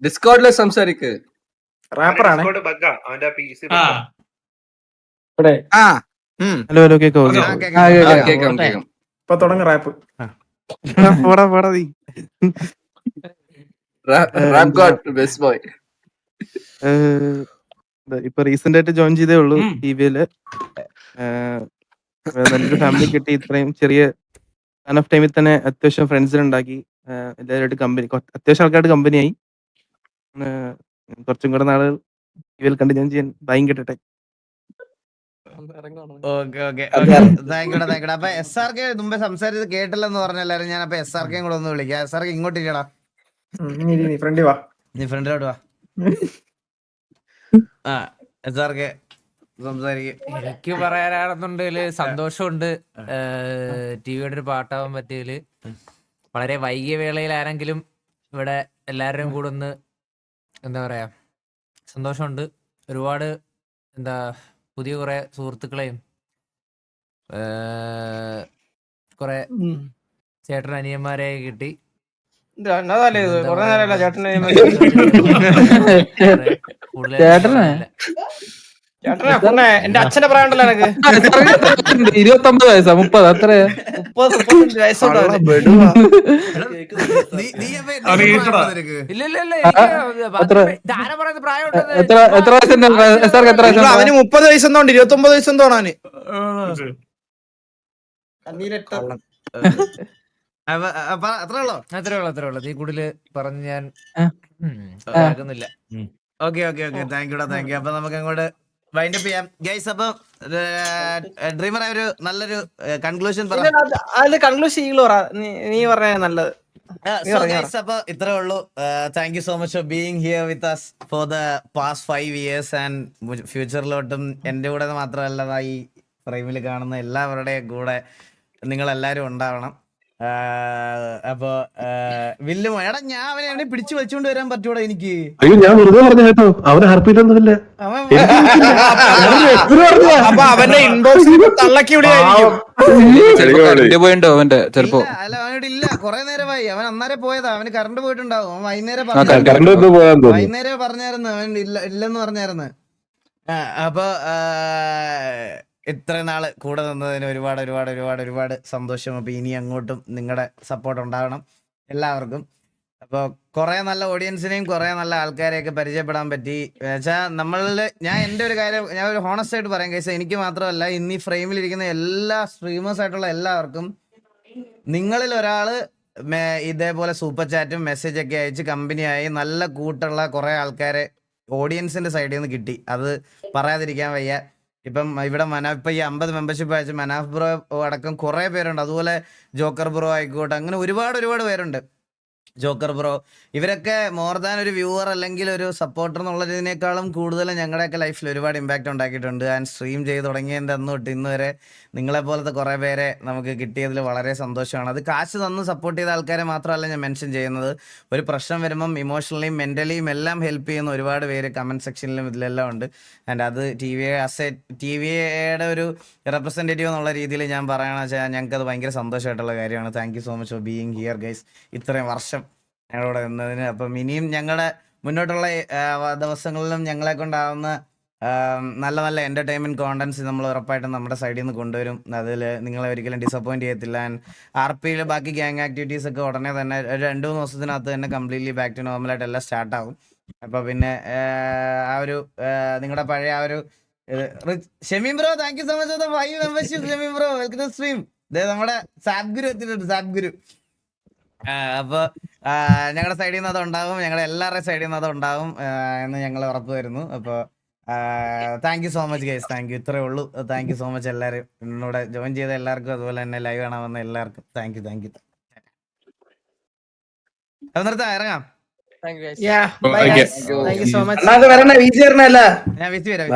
ഡിസ്കോഡിലെ സംസാരിക്ക്.
റാപ്പറാണ്.
ഹലോ കേക്കോ?
ഇപ്പൊ തുടങ്ങ റാപ്പ്.
ഇപ്പൊ റീസെന്റ് ആയിട്ട് ജോയിൻ ചെയ്തേ ഉള്ളൂ ടിവിയില്. നല്ലൊരു ഫാമിലി കിട്ടി. ഇത്രയും ചെറിയ ഓഫ് ടൈമിൽ തന്നെ അത്യാവശ്യം ഫ്രണ്ട്സിനുണ്ടാക്കി. എല്ലാവരുമായിട്ട് കമ്പനി, അത്യാവശ്യം ആൾക്കാരുടെ കമ്പനിയായി. കുറച്ചും കൂടെ നാളുകൾ ടിവിയിൽ കണ്ടിന്യൂ ചെയ്യാൻ ഭയം കിട്ടട്ടെ.
അപ്പൊ SRK മുമ്പേ സംസാരിച്ചത് കേട്ടില്ലെന്ന് പറഞ്ഞല്ലാരും. ഞാൻ അപ്പൊ SRK കൂടെ ഒന്ന് വിളിക്കാം. SRK ഇങ്ങോട്ട് ഇരിക്കടാ. നീ ഫ്രണ്ടിലോട്ട് വാ. SRK സംസാരിക്കും.
എനിക്ക് പറയാനാണെന്നുണ്ടെങ്കിൽ സന്തോഷമുണ്ട് ടിവിയുടെ ഒരു പാട്ടാവാൻ പറ്റിയതില്. വളരെ വൈകിയ വേളയിലാണെങ്കിലും ഇവിടെ എല്ലാവരുടെയും കൂടെ ഒന്ന് എന്താ പറയാ സന്തോഷമുണ്ട്. ഒരുപാട് എന്താ പുതിയ കുറെ സുഹൃത്തുക്കളെയും കുറെ ചേട്ടൻ അനിയന്മാരെ കിട്ടി.
എന്റെ അച്ഛന്റെ പ്രായമുണ്ടല്ലോ എനിക്ക്
29 വയസ്സാ 30 അത്ര
30-35 വയസ്സുണ്ടോ അവന്?
ഇല്ല
എത്ര
ആരാ പറയുന്നത് പ്രായമുണ്ടെന്ന്?
എത്ര വയസ്സുണ്ട് സാർക്ക്? എത്ര
അവന്
വയസ്സുണ്ട്?
30 വയസ്സെന്തോണ്ട് 29 വയസ്സെന്തോണ് അവന്.
അത്രേ ഉള്ളോ?
അത്രേ ഉള്ളൂ. ഈ കൂടുതൽ പറഞ്ഞ് ഞാൻ ആകുന്നില്ല.
Okay thank you. അപ്പൊ നമുക്ക് അങ്ങോട്ട് വൈൻഡപ്പ് ചെയ്യാം ഗൈസ്. അപ്പൊ ഡ്രീമർ ഒരു നല്ലൊരു കൺക്ലൂഷൻ പറ.
അതില് കൺക്ലൂഷൻ നീ പറഞ്ഞ നല്ലത്.
അപ്പൊ ഇത്രേ ഉള്ളൂ. Thank you so much for being here with us for the past 5 years and ഫ്യൂച്ചറിലോട്ടും എൻ്റെ കൂടെ മാത്രമല്ല ഈ ഫ്രെയിമിൽ കാണുന്ന എല്ലാവരുടെയും കൂടെ നിങ്ങളെല്ലാരും ഉണ്ടാവണം. അപ്പൊ വില്ലും എടാ ഞാൻ അവനെ പിടിച്ചു വെച്ചോണ്ട് വരാൻ പറ്റൂടാ എനിക്ക്?
അയ്യോ ഞാൻ വെറുതെ പറഞ്ഞു കേട്ടോ, അവന് ഹർപ്പിട്ടൊന്നുമില്ല.
അപ്പൊ അവന്റെ ഇൻബോക്സിൽ തള്ളക്കി
പോയിണ്ടോ അവന്റെ ചിലപ്പോ?
അല്ല അവനോട് ഇല്ല, കൊറേ നേരമായി. അവൻ അന്നേരം പോയതാ. അവന് കറണ്ട് പോയിട്ടുണ്ടാവും. അവൻ വൈകുന്നേരം പറഞ്ഞായിരുന്നു അവൻ ഇല്ലെന്ന് പറഞ്ഞായിരുന്നു. അപ്പൊ ഇത്ര നാള് കൂടെ നിന്നതിന് ഒരുപാട് സന്തോഷം. അപ്പൊ ഇനി അങ്ങോട്ടും നിങ്ങളുടെ സപ്പോർട്ട് ഉണ്ടാവണം എല്ലാവർക്കും. അപ്പോൾ കുറെ നല്ല ഓഡിയൻസിനെയും കുറെ നല്ല ആൾക്കാരെയൊക്കെ പരിചയപ്പെടാൻ പറ്റി. വെച്ചാൽ ഞാൻ എൻ്റെ ഒരു കാര്യം ഞാൻ ഒരു ഹോണസ്റ്റ് ആയിട്ട് പറയാൻ കഴിച്ചാൽ എനിക്ക് മാത്രമല്ല ഇന്ന് ഈ ഫ്രെയിമിലിരിക്കുന്ന എല്ലാ സ്ട്രീമേഴ്സ് ആയിട്ടുള്ള എല്ലാവർക്കും നിങ്ങളിൽ ഒരാള് ഇതേപോലെ സൂപ്പർ ചാറ്റും മെസ്സേജൊക്കെ അയച്ച് കമ്പനിയായി നല്ല കൂട്ടുള്ള കുറെ ആൾക്കാരെ ഓഡിയൻസിന്റെ സൈഡിൽ നിന്ന് കിട്ടി. അത് പറയാതിരിക്കാൻ വയ്യ. ഇപ്പം ഇവിടെ ഇപ്പൊ ഈ 50 മെമ്പർഷിപ്പ് അയച്ച് മനാഫ് ബ്രോ അടക്കം കുറെ പേരുണ്ട്. അതുപോലെ ജോക്കർ ബ്രോ ആയിക്കോട്ടെ, അങ്ങനെ ഒരുപാട് പേരുണ്ട്. ജോക്കർ ബ്രോ ഇവരൊക്കെ മോർ ദാൻ ഒരു വ്യൂവർ അല്ലെങ്കിൽ ഒരു സപ്പോർട്ടർ എന്നുള്ളതിനേക്കാളും കൂടുതൽ ഞങ്ങളുടെയൊക്കെ ലൈഫിൽ ഒരുപാട് ഇമ്പാക്റ്റ് ഉണ്ടാക്കിയിട്ടുണ്ട്. ആൻഡ് സ്ട്രീം ചെയ്ത് തുടങ്ങിയതിൻ്റെ അന്ന് തൊട്ട് ഇന്ന് വരെ നിങ്ങളെപ്പോലത്തെ കുറേ പേരെ നമുക്ക് കിട്ടിയതിൽ വളരെ സന്തോഷമാണ്. അത് കാശ് തന്ന് സപ്പോർട്ട് ചെയ്ത ആൾക്കാരെ മാത്രമല്ല ഞാൻ മെൻഷൻ ചെയ്യുന്നത്. ഒരു പ്രശ്നം വരുമ്പം ഇമോഷണലിയും മെൻ്റലിയും എല്ലാം ഹെൽപ്പ് ചെയ്യുന്ന ഒരുപാട് പേര് കമൻറ്റ് സെക്ഷനിലും ഇതിലെല്ലാം ഉണ്ട്. ആൻഡ് അത് ടി വിയുടെ ഒരു റെപ്രസെൻറ്റേറ്റീവ് എന്നുള്ള രീതിയിൽ ഞാൻ പറയുകയാണെന്ന് വെച്ചാൽ ഞങ്ങൾക്കത് ഭയങ്കര സന്തോഷമായിട്ടുള്ള കാര്യമാണ്. Thank you so much for being here guys, ഇത്രയും വർഷം ഞങ്ങളിവിടെ നിന്നതിന്. അപ്പം ഇനിയും ഞങ്ങളുടെ മുന്നോട്ടുള്ള ദിവസങ്ങളിലും ഞങ്ങളെ കൊണ്ടാവുന്ന നല്ല നല്ല എൻ്റർടൈൻമെൻറ്റ് കോണ്ടൻസ് നമ്മൾ ഉറപ്പായിട്ടും നമ്മുടെ സൈഡിൽ നിന്ന് കൊണ്ടുവരും. അതിൽ നിങ്ങളെ ഒരിക്കലും ഡിസപ്പോയിൻറ്റ് ചെയ്യത്തില്ല. ആൻഡ് RPയിൽ ബാക്കി ഗ്യാങ് ആക്ടിവിറ്റീസ് ഒക്കെ ഉടനെ തന്നെ ഒരു 2-3 ദിവസത്തിനകത്ത് തന്നെ കംപ്ലീറ്റ്ലി ബാക്ക് ടു നോർമലായിട്ട് എല്ലാം സ്റ്റാർട്ടാകും. അപ്പോൾ പിന്നെ ആ ഒരു നിങ്ങളുടെ പഴയ ആ ഒരു Shameem bro thank you so much for 5 membership. Shameem bro welcome to stream. നമ്മുടെ സാബ്ഗുരു എത്തിയിട്ടുണ്ട്. സാബ്ഗുരു. അപ്പോൾ ഞങ്ങളുടെ സൈഡിൽ നിന്ന് അതുണ്ടാകും, ഞങ്ങളുടെ എല്ലാവരുടെയും സൈഡിൽ നിന്ന് അതുണ്ടാകും എന്ന് ഞങ്ങൾ ഉറപ്പ് വരുന്നു. അപ്പോൾ thank you so much guys. Thank U. ഇത്രയേ ഉള്ളൂ. താങ്ക് യു സോ മച്ച് എല്ലാവരും എന്നോട് ജോയിൻ ചെയ്ത എല്ലാവർക്കും, അതുപോലെ തന്നെ ലൈവ് കാണാമെന്ന എല്ലാവർക്കും താങ്ക് യു. അപ്പോൾ നിർത്താം, ഇറങ്ങാം.
Yeah, bye guys. Thank you so much.
വരണ വീശി വരണല്ല.
ഞാൻ വിസി വരാം.